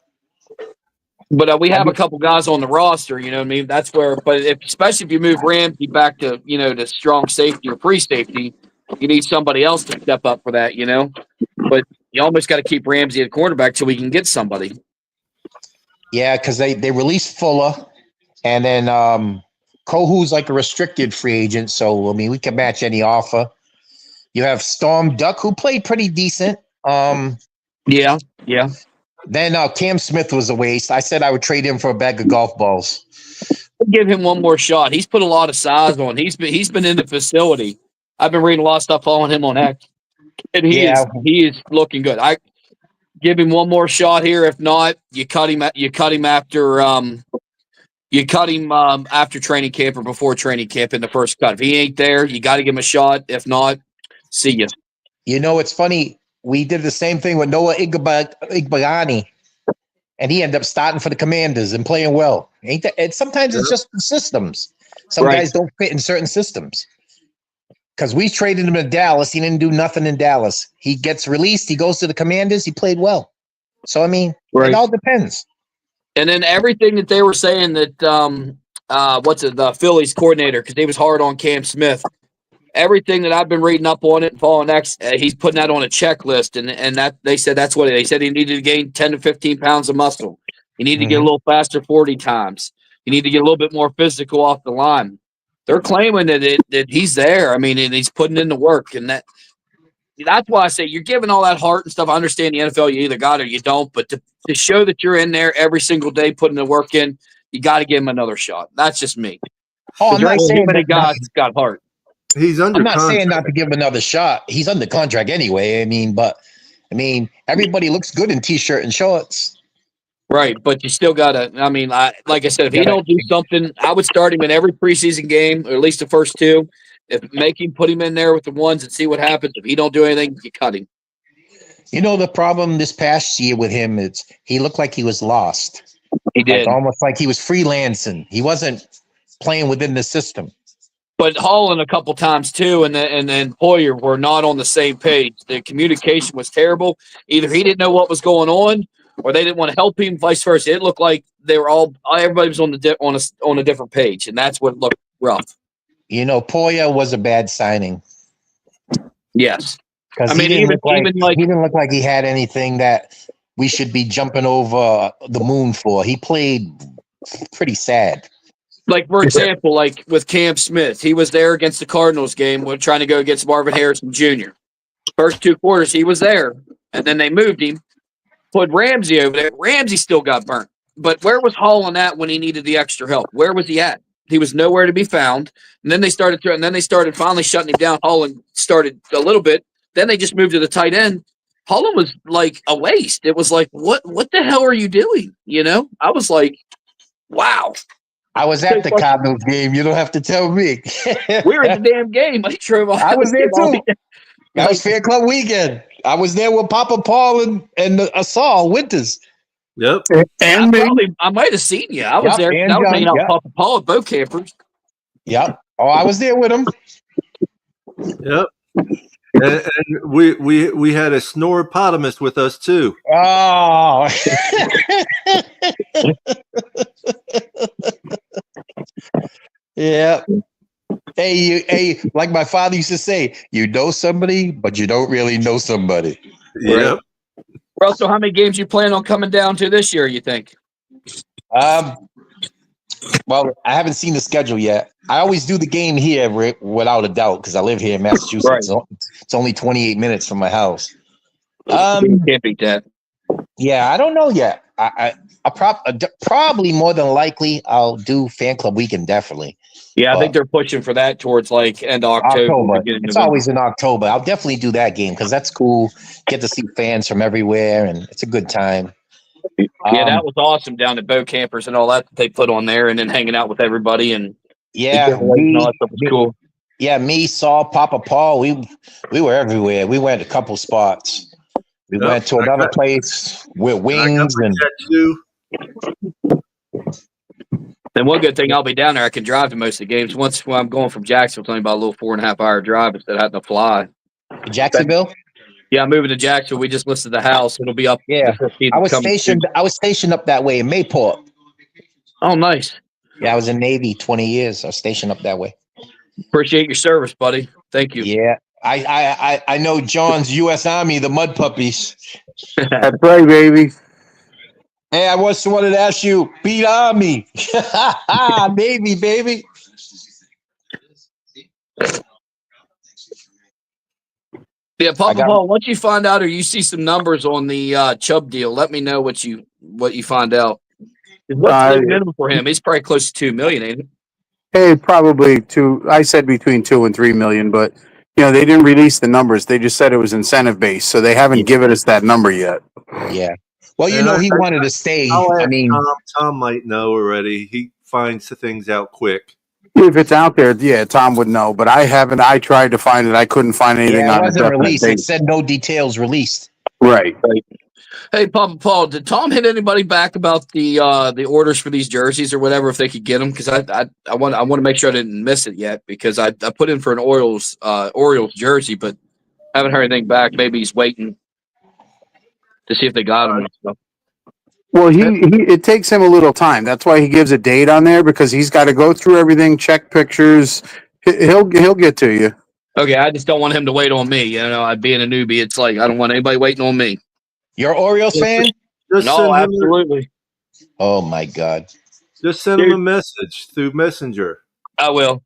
But we have a couple guys on the roster, you know what I mean? That's where, but especially if you move Ramsey back to, to strong safety or free safety, you need somebody else to step up for that, But you almost got to keep Ramsey at cornerback till we can get somebody. Yeah, because they released Fuller, and then Kohu's like a restricted free agent, so, I mean, we can match any offer. You have Storm Duck, who played pretty decent. Yeah. Then Cam Smith was a waste. I said I would trade him for a bag of golf balls. Give him one more shot. He's put a lot of size on. He's been in the facility. I've been reading a lot of stuff on him on X, and he is looking good. I give him one more shot here. If not, you cut him after training camp or before training camp in the first cut. If he ain't there, you got to give him a shot. If not, see ya. It's funny. We did the same thing with Noah Igbayani, and he ended up starting for the Commanders and playing well. Ain't that? And sometimes it's just the systems. Some guys don't fit in certain systems. Because we traded him to Dallas, he didn't do nothing in Dallas. He gets released. He goes to the Commanders. He played well. So I mean, it all depends. And then everything that they were saying that the Phillies coordinator, because he was hard on Cam Smith. Everything that I've been reading up on it and following X, he's putting that on a checklist, and that they said that's what they said. He needed to gain 10 to 15 pounds of muscle. He needed to get a little faster 40 times. He needed to get a little bit more physical off the line. They're claiming that he's there. I mean, and he's putting in the work, and that's why I say you're giving all that heart and stuff. I understand the NFL, you either got it or you don't, but to show that you're in there every single day putting the work in, you got to give him another shot. That's just me. Oh, I'm not saying many guys got heart. He's under. I'm not saying not to give him another shot. He's under contract anyway. Everybody looks good in t-shirt and shorts. Right, but you still gotta. I mean, like I said, if he don't do something, I would start him in every preseason game, or at least the first two. Put him in there with the ones and see what happens. If he don't do anything, you cut him. The problem this past year with him is he looked like he was lost. He did, almost like he was freelancing. He wasn't playing within the system. But Holland a couple times too, and then Poyer were not on the same page. The communication was terrible. Either he didn't know what was going on, or they didn't want to help him. Vice versa. It looked like they were everybody was on a different page, and that's what looked rough. Poyer was a bad signing. Yes, because he didn't look like he had anything that we should be jumping over the moon for. He played pretty sad. Like, for example, like with Cam Smith, he was there against the Cardinals game when trying to go against Marvin Harrison Jr. First two quarters, he was there, and then they moved him, put Ramsey over there. Ramsey still got burnt. But where was Holland at when he needed the extra help? Where was he at? He was nowhere to be found. And then they started finally shutting him down. Holland started a little bit. Then they just moved to the tight end. Holland was like a waste. It was like, what the hell are you doing? I was like, wow. I was at the Cardinals game. You don't have to tell me. We were in the damn game. I was there too. That was Fair Club weekend. I was there with Papa Paul and Asal Winters. Yep. And I might have seen you. I was there. I was hanging out with Papa Paul at boat campers. Yep. Oh, I was there with him. Yep. And we had a snoropotamus with us too. Oh. Yeah. Hey, like my father used to say, you know somebody, but you don't really know somebody. Yep. Russell, how many games you plan on coming down to this year, you think? Well, I haven't seen the schedule yet. I always do the game here, Rick, without a doubt, because I live here in Massachusetts. Right. So it's only 28 minutes from my house. Can't beat that. Yeah, I don't know yet. Probably more than likely I'll do fan club weekend, definitely. Yeah, I think they're pushing for that towards like end of October. It's always in October. I'll definitely do that game because that's cool. Get to see fans from everywhere, and it's a good time. Yeah, that was awesome down at Bow Campers and all that they put on there, and then hanging out with everybody and yeah, all that stuff was cool. Yeah, me, Saul, Papa Paul, we were everywhere. We went to a couple spots. We went to another place with wings and. And one good thing, I'll be down there. I can drive to most of the games. Once when I'm going from Jacksonville, it's only about a little 4.5 hour drive instead of having to fly. Jacksonville? Yeah, I'm moving to Jacksonville. We just listed the house. It'll be up. Yeah, I was stationed up that way in Mayport. Oh, nice. Yeah, I was in Navy 20 years. I was stationed up that way. Appreciate your service, buddy. Thank you. Yeah, I know John's U.S. Army, the Mud Puppies. That's right, baby. Hey, I just wanted to ask you, beat Army. Navy, baby. Yeah, Papa Paul, once you find out or you see some numbers on the Chubb deal, let me know what you find out. What's the minimum for him? He's probably close to 2 million, ain't it? Hey, probably two. I said between 2 and 3 million, but they didn't release the numbers. They just said it was incentive based, so they haven't given us that number yet. Yeah. Well, he wanted to stay. I mean, Tom might know already. He finds the things out quick. If it's out there, yeah, Tom would know. But I haven't. I tried to find it. I couldn't find anything on it. It wasn't released. It said no details released. Right. Hey, Papa Paul, did Tom hit anybody back about the orders for these jerseys or whatever if they could get them? Because I want to make sure I didn't miss it yet because I put in for an Orioles jersey, but haven't heard anything back. Maybe he's waiting to see if they got them. Well, it takes him a little time. That's why he gives a date on there because he's got to go through everything, check pictures. He'll get to you. Okay, I just don't want him to wait on me. Being a newbie, it's like I don't want anybody waiting on me. You're an Orioles fan? No, absolutely. Oh my God! Just send him a message through Messenger. I will.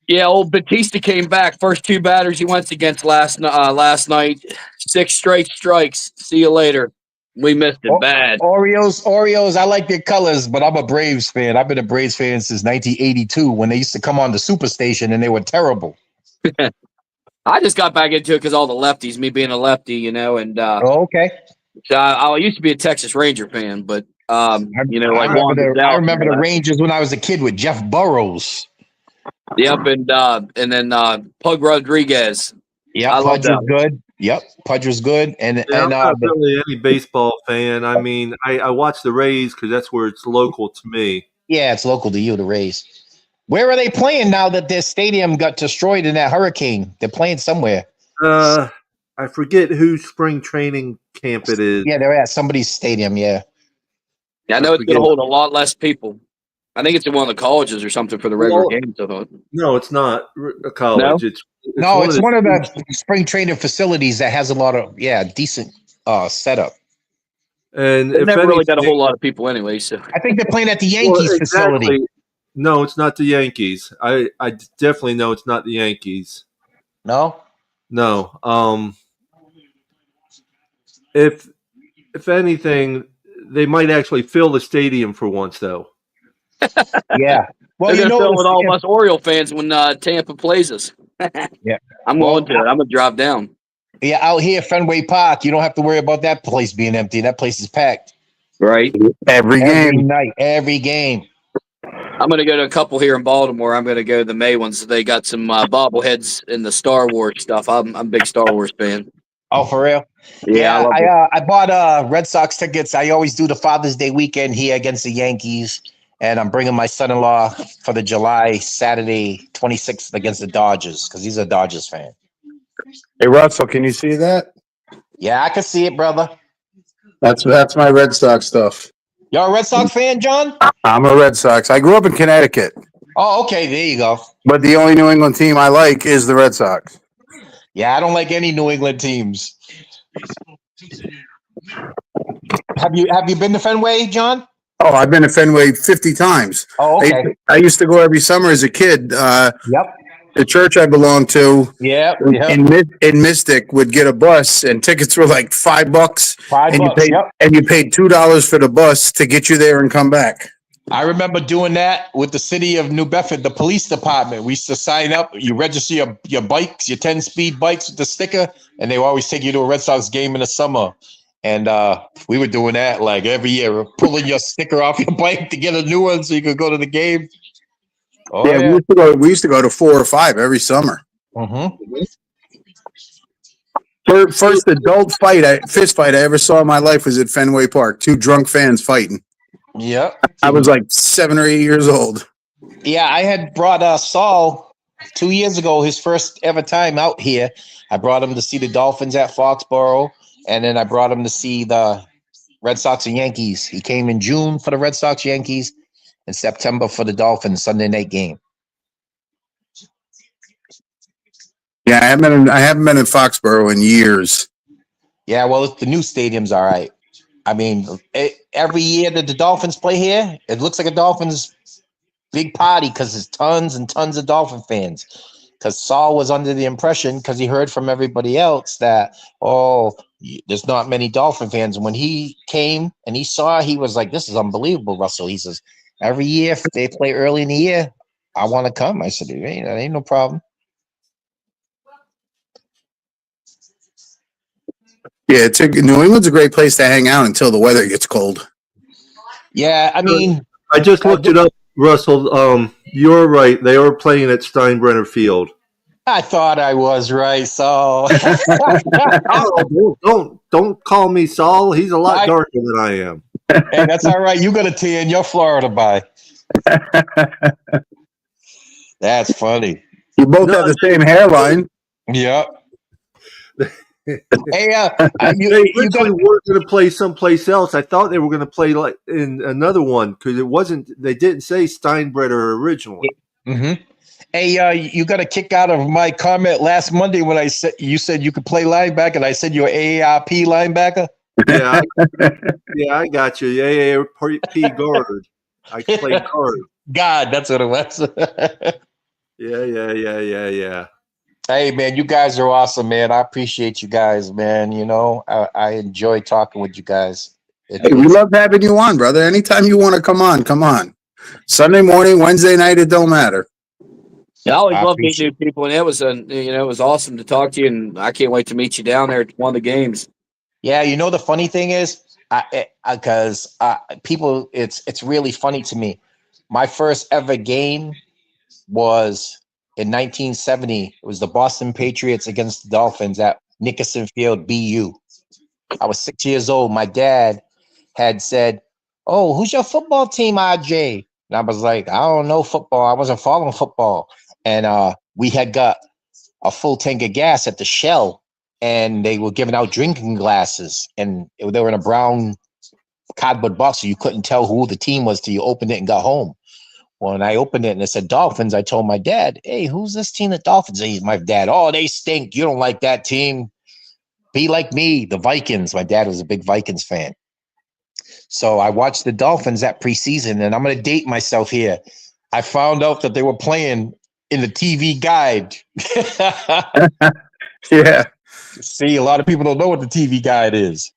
Yeah, old Batista came back. First 2 batters he went against last night. 6 straight strikes. See you later. We missed it bad. Orioles. I like their colors, but I'm a Braves fan. I've been a Braves fan since 1982 when they used to come on the Superstation and they were terrible. I just got back into it because all the lefties, me being a lefty, and okay. So I used to be a Texas Ranger fan, but I remember the Rangers when I was a kid with Jeff Burrows. Yep, and then Pug Rodriguez. Yeah, Pudge was good. Yep, Pudge was good. And I'm not really any baseball fan. I mean, I watch the Rays because that's where it's local to me. Yeah, it's local to you, the Rays. Where are they playing now that their stadium got destroyed in that hurricane? They're playing somewhere. I forget whose spring training camp it is. Yeah, they're at somebody's stadium, yeah. I know it's going to hold a lot less people. I think it's in one of the colleges or something for the regular games. I thought. No, it's not a college. No? It's one of the spring training facilities that has a lot of decent setup. And they never really got a whole lot of people anyway. So I think they're playing at the Yankees facility. No, it's not the Yankees. I definitely know it's not the Yankees. No. If anything, they might actually fill the stadium for once, though. Yeah. Well, they're going to fill with all of us Oriole fans when Tampa plays us. Yeah. I'm going to it. I'm going to drive down. Yeah, out here, Fenway Park, you don't have to worry about that place being empty. That place is packed. Right. Every night, every game. I'm going to go to a couple here in Baltimore. I'm going to go to the May ones. They got some bobbleheads in the Star Wars stuff. I'm a big Star Wars fan. Oh, for real? Yeah, I bought Red Sox tickets. I always do the Father's Day weekend here against the Yankees. And I'm bringing my son-in-law for the Saturday 26th against the Dodgers because he's a Dodgers fan. Hey, Russell, can you see that? Yeah, I can see it, brother. That's my Red Sox stuff. You're a Red Sox fan, John? I'm a Red Sox. I grew up in Connecticut. Oh, okay. There you go. But the only New England team I like is the Red Sox. Yeah, I don't like any New England teams. Have you been to Fenway, John? Oh, I've been to Fenway 50 times. Oh, okay. I used to go every summer as a kid. Yep. The church I belonged to Yep. in Mystic would get a bus, and tickets were like $5, $5. Yep. and you paid $2 for the bus to get you there and come back. I remember doing that with the city of New Bedford, the police department. We used to sign up. You register your bikes, your 10-speed bikes with the sticker, and they would always take you to a Red Sox game in the summer. And we were doing that like every year, pulling your sticker off your bike to get a new one so you could go to the game. Oh, yeah, we used to go to 4 or 5 every summer. Mm-hmm. First adult fist fight I ever saw in my life was at Fenway Park. 2 drunk fans fighting. Yep. I was like 7 or 8 years old. Yeah, I had brought Saul 2 years ago, his first ever time out here. I brought him to see the Dolphins at Foxborough, and then I brought him to see the Red Sox and Yankees. He came in June for the Red Sox Yankees and September for the Dolphins Sunday night game. Yeah, I haven't been in Foxborough in years. Yeah, well, the new stadium's all right. I mean, every year that the Dolphins play here, it looks like a Dolphins big party because there's tons and tons of Dolphin fans. Because Saul was under the impression, because he heard from everybody else that, there's not many Dolphin fans. And when he came and he saw, he was like, this is unbelievable, Russell. He says, every year if they play early in the year, I want to come. I said, ain't no problem. Yeah, New England's a great place to hang out until the weather gets cold. Yeah, I mean, I just looked it up, Russell. You're right. They are playing at Steinbrenner Field. I thought I was right, Saul. Oh, don't call me Saul. He's a lot darker than I am. Hey, that's all right. You got a tan. You're Florida by. That's funny. You both have the same hairline. Yep. Hey, They originally were going to play someplace else. I thought they were going to play like in another one because it wasn't. They didn't say Steinbrenner originally. Mm-hmm. Hey, you got a kick out of my comment last Monday when I said you could play linebacker, and I said you're AARP linebacker. Yeah, I got you. AARP guard. I play guard. God, that's what it was. Yeah. Hey, man, you guys are awesome, man. I appreciate you guys, man. You know, I enjoy talking with you guys. We love having you on, brother. Anytime you want to come on. Sunday morning, Wednesday night, it don't matter. I always love meeting new people, and it was awesome to talk to you, and I can't wait to meet you down there at one of the games. Yeah, you know the funny thing is, because people, it's really funny to me. My first ever game was in 1970. It was the Boston Patriots against the Dolphins at Nickerson Field, BU. I was 6 years old. My dad had said, "Oh, who's your football team, RJ?" And I was like, "I don't know football. I wasn't following football." And we had got a full tank of gas at the Shell, and they were giving out drinking glasses, and they were in a brown cardboard box, so you couldn't tell who the team was till you opened it and got home. When I opened it and it said Dolphins, I told my dad, "Hey, who's this team, the Dolphins?" And my dad, "Oh, they stink. You don't like that team. Be like me, the Vikings." My dad was a big Vikings fan. So I watched the Dolphins that preseason, and I'm going to date myself here. I found out that they were playing in the TV guide. Yeah. See, a lot of people don't know what the TV guide is.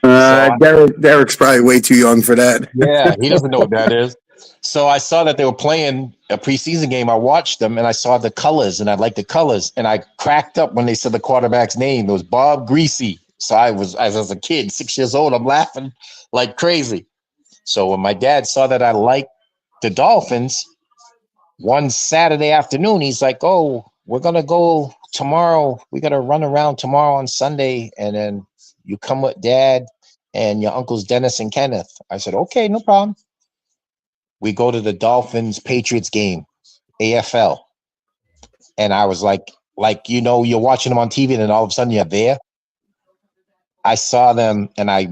Derek's probably way too young for that. Yeah, he doesn't know what that is. So I saw that they were playing a preseason game. I watched them, and I saw the colors, and I liked the colors. And I cracked up when they said the quarterback's name. It was Bob Greasy. So I was a kid, 6 years old, I'm laughing like crazy. So when my dad saw that I liked the Dolphins, one Saturday afternoon, he's like, "Oh, we're going to go tomorrow. We got to run around tomorrow on Sunday, and then you come with Dad and your uncles Dennis and Kenneth." I said, "Okay, no problem." We go to the Dolphins Patriots game, AFL. And I was like, you're watching them on TV, and then all of a sudden you're there. I saw them, and I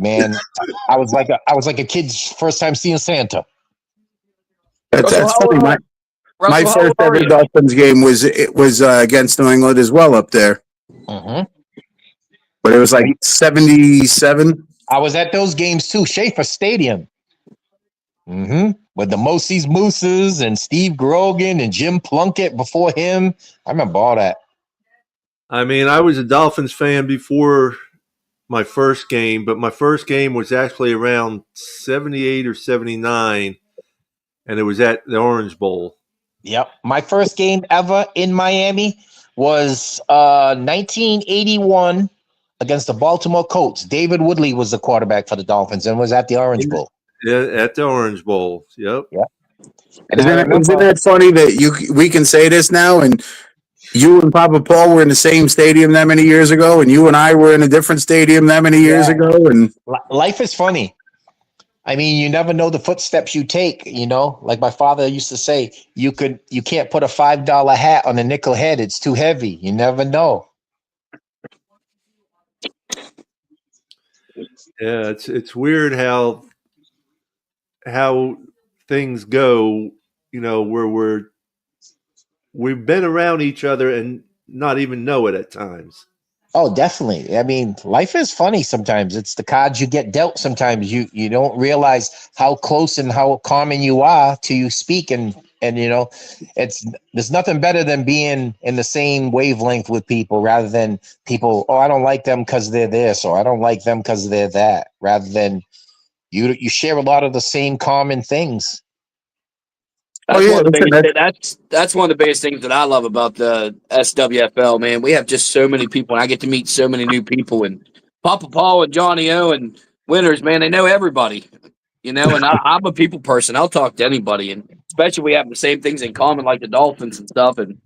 was like a kid's first time seeing Santa. That's funny. My Russell, how first old are ever you? Dolphins game was against New England as well up there, Mhm. but it was like 77. I was at those games too. Schaefer Stadium. With the Moses Mooses and Steve Grogan and Jim Plunkett before him. I remember all that. I mean, I was a Dolphins fan before my first game, but my first game was actually around 78 or 79, and it was at the Orange Bowl. Yep. My first game ever in Miami was 1981 against the Baltimore Colts. David Woodley was the quarterback for the Dolphins and was at the Orange Bowl. Yeah, at the Orange Bowl. Yep. Yeah. And I remember, Isn't that funny that we can say this now, and you and Papa Paul were in the same stadium that many years ago, and you and I were in a different stadium that many years ago, and life is funny. I mean, you never know the footsteps you take, like my father used to say, you can't put a $5 hat on a nickel head. It's too heavy. You never know. Yeah, it's weird how things go, where we've been around each other and not even know it at times. Oh, definitely. I mean, life is funny sometimes. It's the cards you get dealt sometimes. You don't realize how close and how common you are till you speak and there's nothing better than being in the same wavelength with people rather than people, I don't like them because they're this, or I don't like them because they're that, rather than you share a lot of the same common things. That's one of the biggest, that's one of the biggest things that I love about the SWFL, man. We have just so many people, and I get to meet so many new people. And Papa Paul and Johnny O and Winters, man, they know everybody, And I'm a people person. I'll talk to anybody, and especially we have the same things in common, like the Dolphins and stuff, and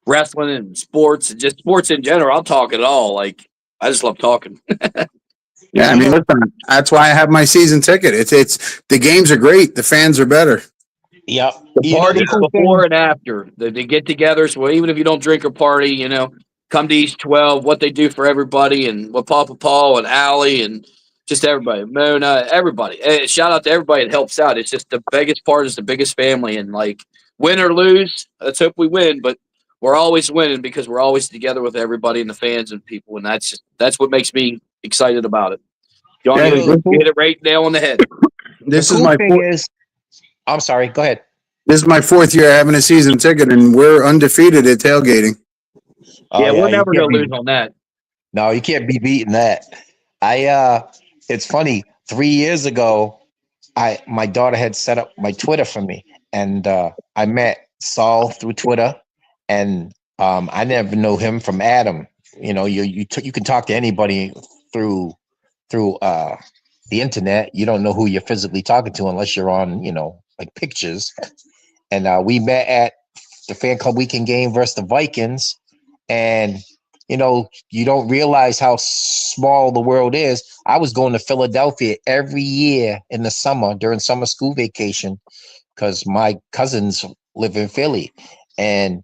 wrestling and sports, and just sports in general. I'll talk it all. Like I just love talking. yeah, I mean, listen, that's why I have my season ticket. It's the games are great, the fans are better. Yep. The parties before and after the get-togethers. Well, even if you don't drink or party, come to East 12. What they do for everybody, and what Papa Paul and Allie and just everybody, Mona, everybody. And shout out to everybody that helps out. It's just the biggest part is the biggest family, and like win or lose, let's hope we win. But we're always winning because we're always together with everybody and the fans and people, and that's what makes me excited about it. Johnny, you hit it right nail on the head. This is my I'm sorry. Go ahead. This is my fourth year having a season ticket, and we're undefeated at tailgating. Yeah, we're never going to lose on that. No, you can't be beating that. It's funny. 3 years ago, my daughter had set up my Twitter for me, and I met Saul through Twitter, and I never know him from Adam. You can talk to anybody through the internet. You don't know who you're physically talking to unless you're on, like pictures. And we met at the fan club weekend game versus the Vikings. And, you don't realize how small the world is. I was going to Philadelphia every year in the summer during summer school vacation because my cousins live in Philly. And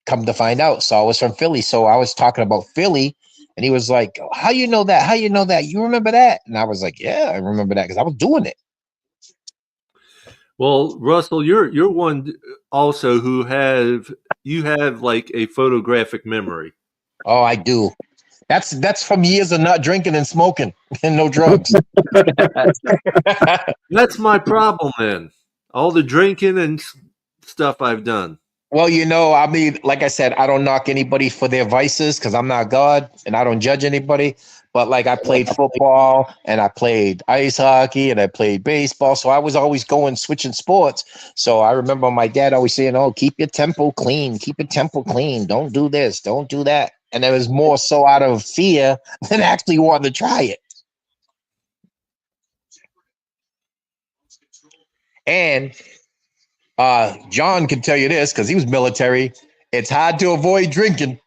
come to find out, Saul was from Philly. So I was talking about Philly. And he was like, how you know that? How you know that? You remember that? And I was like, yeah, I remember that because I was doing it. Well, Russell, you're one also who have like a photographic memory. Oh, I do. That's from years of not drinking and smoking and no drugs. That's my problem then. All the drinking and stuff I've done. Well, I mean, like I said, I don't knock anybody for their vices because I'm not God and I don't judge anybody. But like I played football and I played ice hockey and I played baseball. So I was always switching sports. So I remember my dad always saying, oh, keep your temple clean. Keep your temple clean. Don't do this. Don't do that. And it was more so out of fear than actually wanting to try it. And John can tell you this because he was military. It's hard to avoid drinking.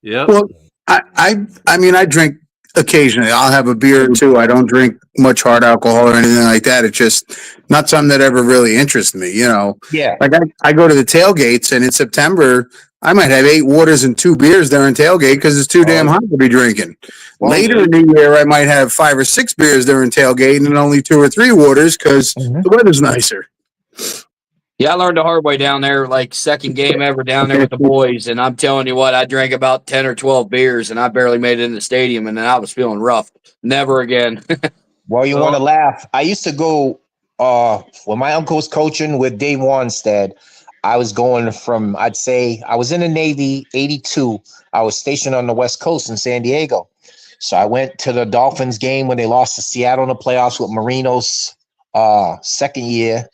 Yeah. Well, I mean, I drink occasionally. I'll have a beer or two. I don't drink much hard alcohol or anything like that. It's just not something that ever really interests me, Yeah. Like I go to the tailgates, and in September, I might have 8 waters and 2 beers during tailgate because it's too damn hot to be drinking. Later in the year, I might have 5 or 6 beers during tailgate and only 2 or 3 waters because the weather's nicer. Yeah, I learned the hard way down there, like second game ever down there with the boys. And I'm telling you what, I drank about 10 or 12 beers and I barely made it in the stadium. And then I was feeling rough. Never again. Well, you want to laugh. I used to go when my uncle was coaching with Dave Wanstead. I was going from, I'd say, I was in the Navy, 82. I was stationed on the West Coast in San Diego. So I went to the Dolphins game when they lost to Seattle in the playoffs with Marino's second year.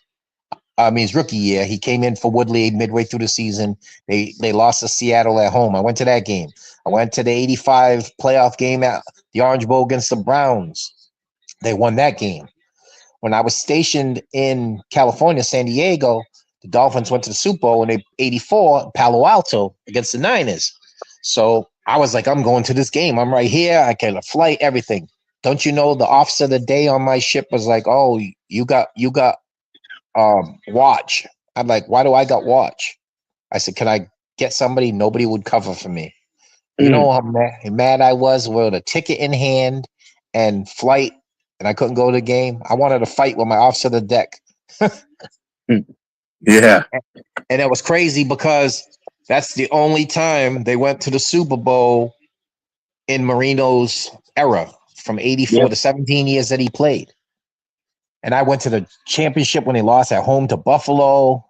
His rookie year. He came in for Woodley midway through the season. They lost to Seattle at home. I went to that game. I went to the 85 playoff game at the Orange Bowl against the Browns. They won that game. When I was stationed in California, San Diego, the Dolphins went to the Super Bowl in 84, Palo Alto against the Niners. So I was like, I'm going to this game. I'm right here. I get a flight, everything. Don't you know the officer of the day on my ship was like, oh, you got watch. I'm like, why do I got watch? I said, can I get somebody? Nobody would cover for me. You know how mad I was with a ticket in hand and flight, and I couldn't go to the game. I wanted to fight with my officer of the deck. Yeah. And it was crazy because that's the only time they went to the Super Bowl in Marino's era from 84 to 17 years that he played. And I went to the championship when they lost at home to Buffalo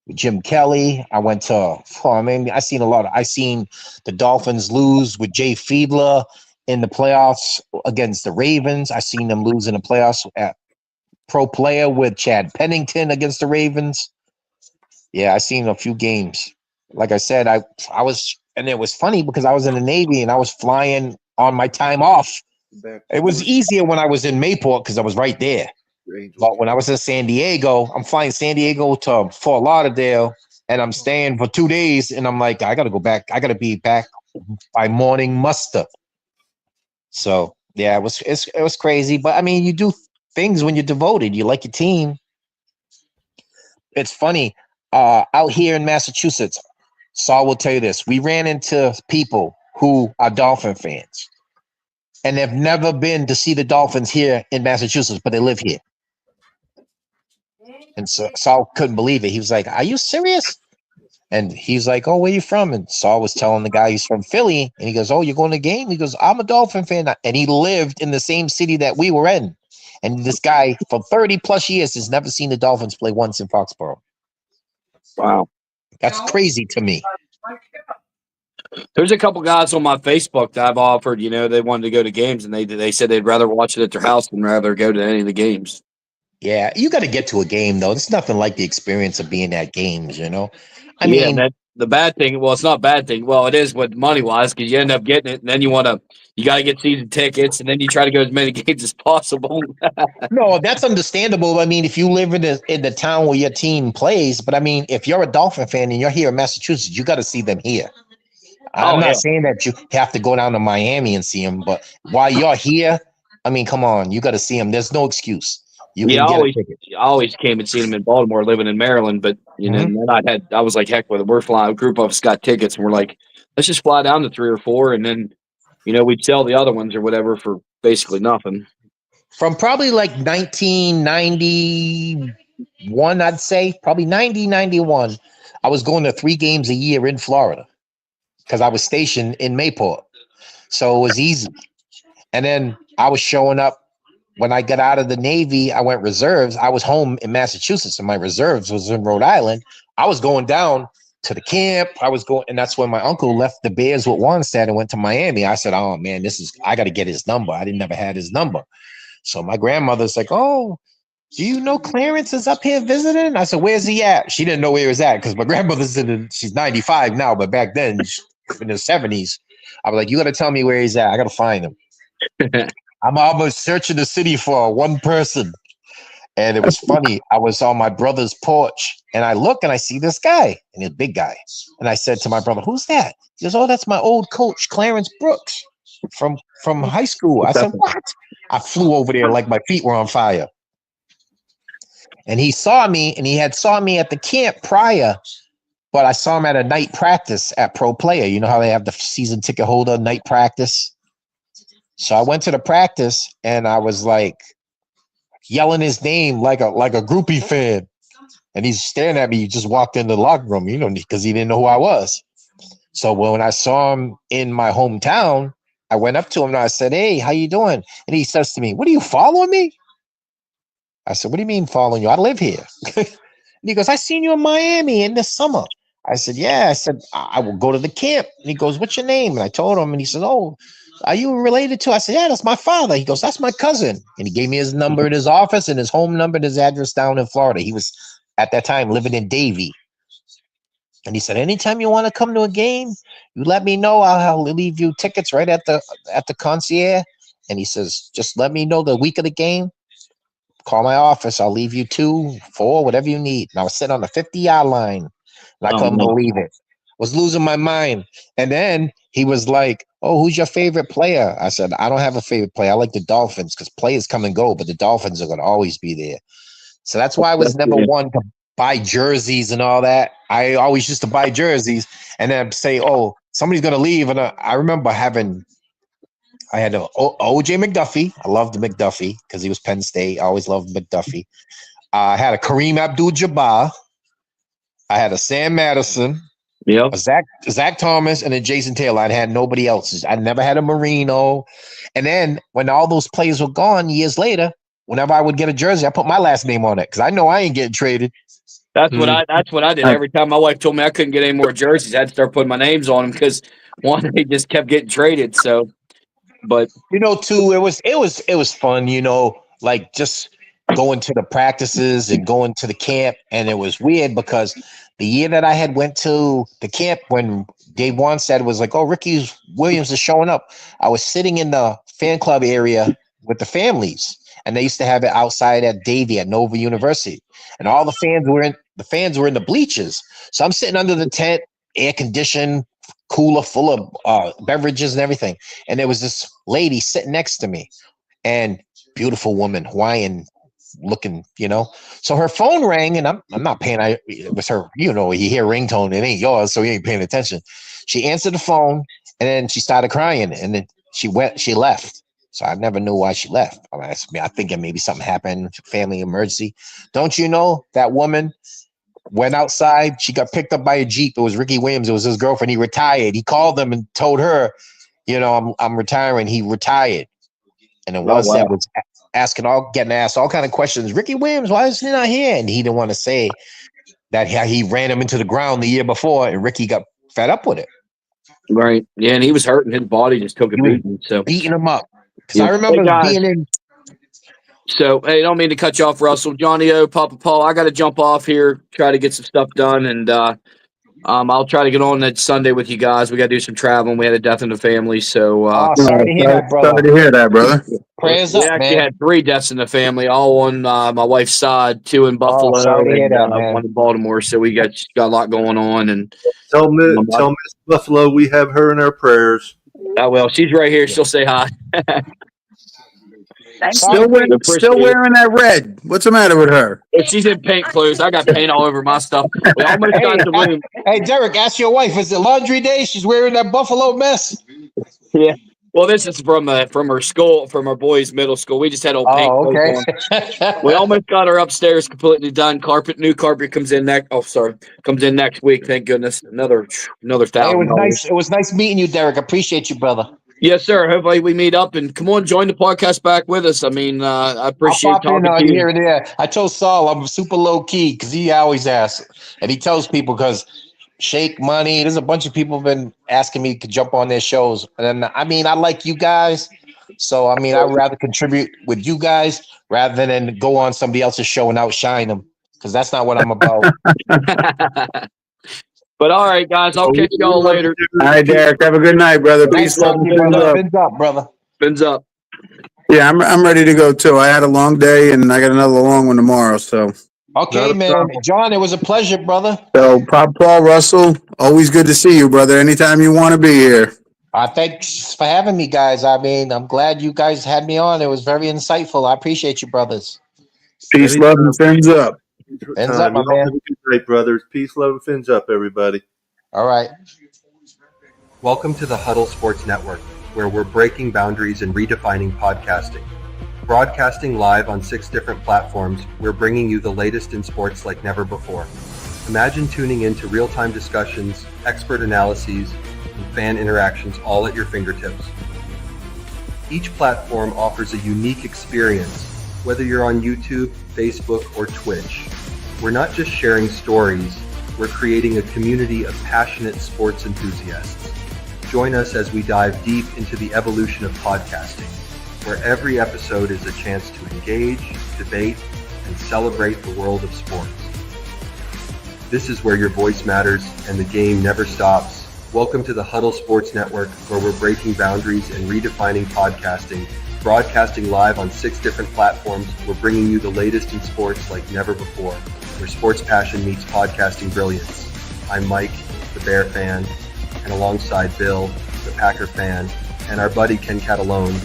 with Jim Kelly. I went to, I seen the Dolphins lose with Jay Fiedler in the playoffs against the Ravens. I seen them lose in the playoffs at Pro Player with Chad Pennington against the Ravens. Yeah, I seen a few games. Like I said, I was, and it was funny because I was in the Navy and I was flying on my time off. It was easier when I was in Mayport because I was right there. But when I was in San Diego, I'm flying San Diego to Fort Lauderdale, and I'm staying for 2 days, and I'm like, I got to go back. I got to be back by morning muster. So yeah, it was crazy. But I mean, you do things when you're devoted. You like your team. It's funny. Out here in Massachusetts, Saul will tell you this. We ran into people who are Dolphin fans, and they've never been to see the Dolphins here in Massachusetts, but they live here. And so Saul couldn't believe it. He was like, are you serious? And he's like, oh, where you from? And Saul was telling the guy he's from Philly. And he goes, oh, you're going to the game? He goes, I'm a Dolphin fan. And he lived in the same city that we were in. And this guy, for 30 plus years, has never seen the Dolphins play once in Foxborough. Wow. That's crazy to me. There's a couple guys on my Facebook that I've offered, they wanted to go to games, and they said they'd rather watch it at their house than rather go to any of the games. Yeah, you got to get to a game, though. It's nothing like the experience of being at games, I mean, the bad thing, well, it's not a bad thing. Well, it is with money-wise because you end up getting it, and then you got to get season tickets, and then you try to go as many games as possible. No, that's understandable. I mean, if you live in the town where your team plays, but I mean, if you're a Dolphin fan and you're here in Massachusetts, you got to see them here. I'm not saying that you have to go down to Miami and see them, but while you're here, I mean, come on, you got to see them. There's no excuse. I always came and seen them in Baltimore, living in Maryland. But then I was like, heck with it. We're flying. A group of us got tickets, and we're like, let's just fly down to 3 or 4, and then we'd sell the other ones or whatever for basically nothing. From probably like 1991, I'd say probably 91. I was going to 3 games a year in Florida because I was stationed in Mayport, so it was easy. And then I was showing up. When I got out of the Navy, I went reserves. I was home in Massachusetts, and my reserves was in Rhode Island. I was going down to the camp. And that's when my uncle left the Bears with Wanstead and went to Miami. I said, oh man, I got to get his number. I never had his number. So my grandmother's like, oh, do you know Clarence is up here visiting? I said, where's he at? She didn't know where he was at because my grandmother's she's 95 now, but back then in the 70s, I was like, you got to tell me where he's at. I got to find him. I'm almost searching the city for one person. And it was funny. I was on my brother's porch and I look and I see this guy, and he's a big guy. And I said to my brother, who's that? He goes, oh, that's my old coach, Clarence Brooks from high school. I said, what? I flew over there like my feet were on fire. And he saw me, and he had saw me at the camp prior, but I saw him at a night practice at Pro Player. You know how they have the season ticket holder night practice? So I went to the practice and I was like yelling his name like a groupie fan. And he's staring at me. He just walked into the locker room, because he didn't know who I was. So when I saw him in my hometown, I went up to him and I said, "Hey, how you doing?" And he says to me, "What are you following me?" I said, "What do you mean following you? I live here." And he goes, "I seen you in Miami in the summer." I said, "Yeah." I said, "I will go to the camp." And he goes, "What's your name?" And I told him, and he said, "Oh, are you related to?" I said, "Yeah, that's my father." He goes, "That's my cousin." And he gave me his number at his office and his home number and his address down in Florida. He was at that time living in Davie. And he said, "Anytime you want to come to a game, you let me know. I'll leave you tickets right at the concierge." And he says, "Just let me know the week of the game. Call my office. I'll leave you 2, 4, whatever you need." And I was sitting on the 50-yard line, and I couldn't believe it. Was losing my mind. And then he was like, "Oh, who's your favorite player?" I said, "I don't have a favorite player. I like the Dolphins because players come and go, but the Dolphins are going to always be there." So that's why I was never one to buy jerseys and all that. I always used to buy jerseys and then say, "Oh, somebody's going to leave." And I remember I had OJ McDuffie. I loved McDuffie because he was Penn State. I always loved McDuffie. I had a Kareem Abdul-Jabbar. I had a Sam Madison. Yep. A Zach Thomas, and then Jason Taylor. I had nobody else. I never had a Marino. And then when all those players were gone years later, whenever I would get a jersey, I put my last name on it because I know I ain't getting traded. That's what I did. Every time my wife told me I couldn't get any more jerseys, I had to start putting my names on them because they just kept getting traded. So, but too, it was fun. Like just going to the practices and going to the camp, and it was weird because the year that I had went to the camp when Dave Wanstead was like, "Oh, Ricky Williams is showing up," I was sitting in the fan club area with the families, and they used to have it outside at Davie at Nova University, and all the fans were in the bleachers. So I'm sitting under the tent, air conditioned, cooler full of beverages and everything, and there was this lady sitting next to me, and beautiful woman, Hawaiian looking, so her phone rang, and I'm not paying. It was her, you hear ringtone, it ain't yours, so you ain't paying attention. She answered the phone, and then she started crying, and then she left. So I never knew why she left. I think maybe something happened, family emergency. Don't you know that woman went outside? She got picked up by a Jeep. It was Ricky Williams. It was his girlfriend. He retired. He called them and told her, I'm retiring. He retired. And then once that was getting asked all kind of questions. Ricky Williams, why is he not here? And he didn't want to say that he ran him into the ground the year before, and Ricky got fed up with it. Right. Yeah, and he was hurting. His body just took a beating. So beating him up. Because I remember being in. So, hey, don't mean to cut you off, Russell. Johnny O, Papa Paul, I got to jump off here, try to get some stuff done, and I'll try to get on that Sunday with you guys. We got to do some traveling. We had a death in the family, so sorry to hear that, brother. Sorry to hear that, brother. Prayers we up, actually man. had 3 deaths in the family, all on my wife's side, 2 in Buffalo and 1 in Baltimore. So we got a lot going on. And tell Miss Buffalo we have her in our prayers. Well, she's right here. She'll say hi. Still wearing that red. What's the matter with her? She's in paint clothes. I got paint all over my stuff. We almost got the room. Hey, Derek, ask your wife. Is it laundry day? She's wearing that Buffalo mess. Yeah. Well, this is from her school, from our boys' middle school. We just had old paint clothes on. We almost got her upstairs completely done. New carpet comes in next week. Thank goodness. Another $1,000. It was nice meeting you, Derek. Appreciate you, brother. Yes, sir. Hopefully we meet up and come on, join the podcast back with us. I mean, I appreciate talking to you. Here and there. I told Saul I'm super low key because he always asks, and he tells people because Shake Money. There's a bunch of people have been asking me to jump on their shows, and I like you guys, so I'd rather contribute with you guys rather than go on somebody else's show and outshine them because that's not what I'm about. But all right, guys, I'll catch y'all later. All right, Derek. Have a good night, brother. Peace, love, and fins up, brother. Fins up. Yeah, I'm ready to go too. I had a long day, and I got another long one tomorrow. So okay, man. John, it was a pleasure, brother. So, Pop Paul, Russell, always good to see you, brother. Anytime you want to be here. Thanks for having me, guys. I'm glad you guys had me on. It was very insightful. I appreciate you, brothers. Peace, love, and fins up. Fins up, my man. Have a good night, brothers. Peace, love, and fins up, everybody. All right. Welcome to the Huddle Sports Network, where we're breaking boundaries and redefining podcasting. Broadcasting live on 6 different platforms, we're bringing you the latest in sports like never before. Imagine tuning into real-time discussions, expert analyses, and fan interactions all at your fingertips. Each platform offers a unique experience, whether you're on YouTube, Facebook, or Twitch. We're not just sharing stories, we're creating a community of passionate sports enthusiasts. Join us as we dive deep into the evolution of podcasting, where every episode is a chance to engage, debate, and celebrate the world of sports. This is where your voice matters and the game never stops. Welcome to the Huddle Sports Network, where we're breaking boundaries and redefining podcasting. Broadcasting live on 6 different platforms, we're bringing you the latest in sports like never before, where sports passion meets podcasting brilliance. I'm Mike, the Bear fan, and alongside Bill, the Packer fan, and our buddy Ken Catalone,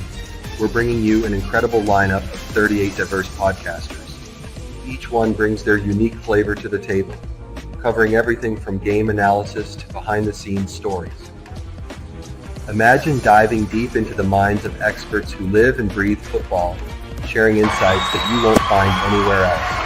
we're bringing you an incredible lineup of 38 diverse podcasters. Each one brings their unique flavor to the table, covering everything from game analysis to behind-the-scenes stories. Imagine diving deep into the minds of experts who live and breathe football, sharing insights that you won't find anywhere else.